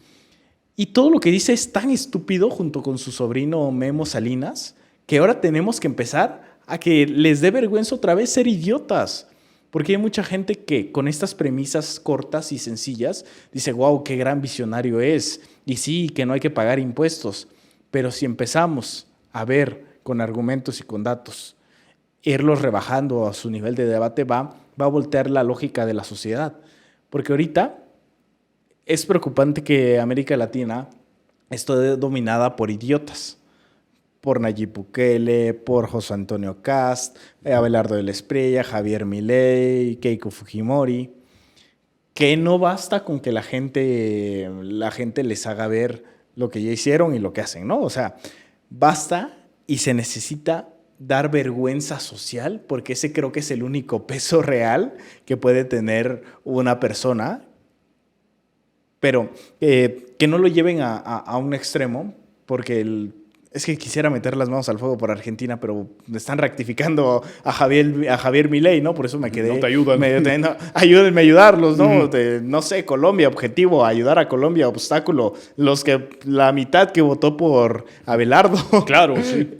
Y todo lo que dice es tan estúpido junto con su sobrino Memo Salinas que ahora tenemos que empezar a que les dé vergüenza otra vez ser idiotas. Porque hay mucha gente que con estas premisas cortas y sencillas dice, wow, qué gran visionario es. Y sí, que no hay que pagar impuestos. Pero si empezamos a ver con argumentos y con datos, irlos rebajando a su nivel de debate, va a voltear la lógica de la sociedad. Porque ahorita es preocupante que América Latina esté dominada por idiotas. Por Nayib Bukele, por José Antonio Kast, Abelardo de la Espriella, Javier Milei, Keiko Fujimori, que no basta con que la gente les haga ver lo que ya hicieron y lo que hacen, ¿no? O sea, basta y se necesita dar vergüenza social, porque ese creo que es el único peso real que puede tener una persona, pero que no lo lleven a un extremo, porque es que quisiera meter las manos al fuego por Argentina, pero me están rectificando a Javier Milei, ¿no? Por eso me quedé... No te ayudan. Ayúdenme a ayudarlos, ¿no? No sé, Colombia, objetivo, ayudar a Colombia, obstáculo. La mitad que votó por Abelardo. Claro, sí.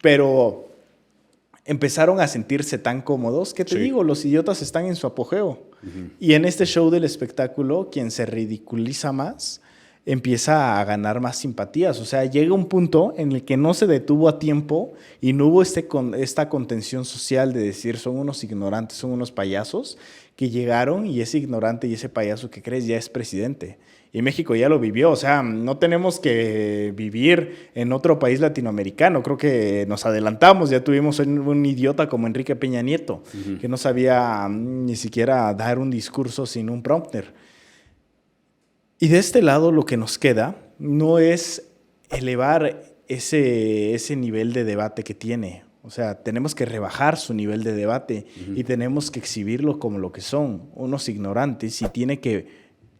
Pero empezaron a sentirse tan cómodos que te Sí. digo, los idiotas están en su apogeo. Y en este show del espectáculo, quien se ridiculiza más empieza a ganar más simpatías. O sea, llega un punto en el que no se detuvo a tiempo y no hubo esta contención social de decir son unos ignorantes, son unos payasos, que llegaron y ese ignorante y ese payaso que crees ya es presidente. Y México ya lo vivió. O sea, no tenemos que vivir en otro país latinoamericano. Creo que nos adelantamos. Ya tuvimos un idiota como Enrique Peña Nieto, que no sabía ni siquiera dar un discurso sin un prompter. Y de este lado lo que nos queda no es elevar ese nivel de debate que tiene. O sea, tenemos que rebajar su nivel de debate y tenemos que exhibirlo como lo que son, unos ignorantes, y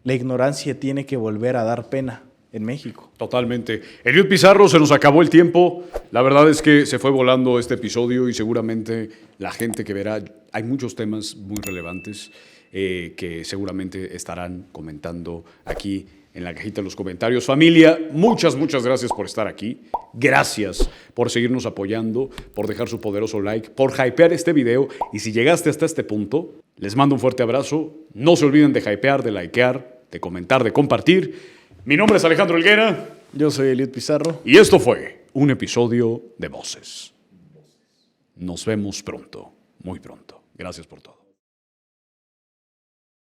la ignorancia tiene que volver a dar pena en México. Totalmente. Eliud Pizarro, se nos acabó el tiempo. La verdad es que se fue volando este episodio y seguramente la gente que verá, hay muchos temas muy relevantes que seguramente estarán comentando aquí en la cajita de los comentarios. Familia, muchas gracias por estar aquí. Gracias por seguirnos apoyando, por dejar su poderoso like, por hypear este video. Y si llegaste hasta este punto, les mando un fuerte abrazo. No se olviden de hypear, de likear, de comentar, de compartir. Mi nombre es Alejandro Helguera. Yo soy Eliud Pizarro. Y esto fue un episodio de Voces. Nos vemos pronto, muy pronto. Gracias por todo.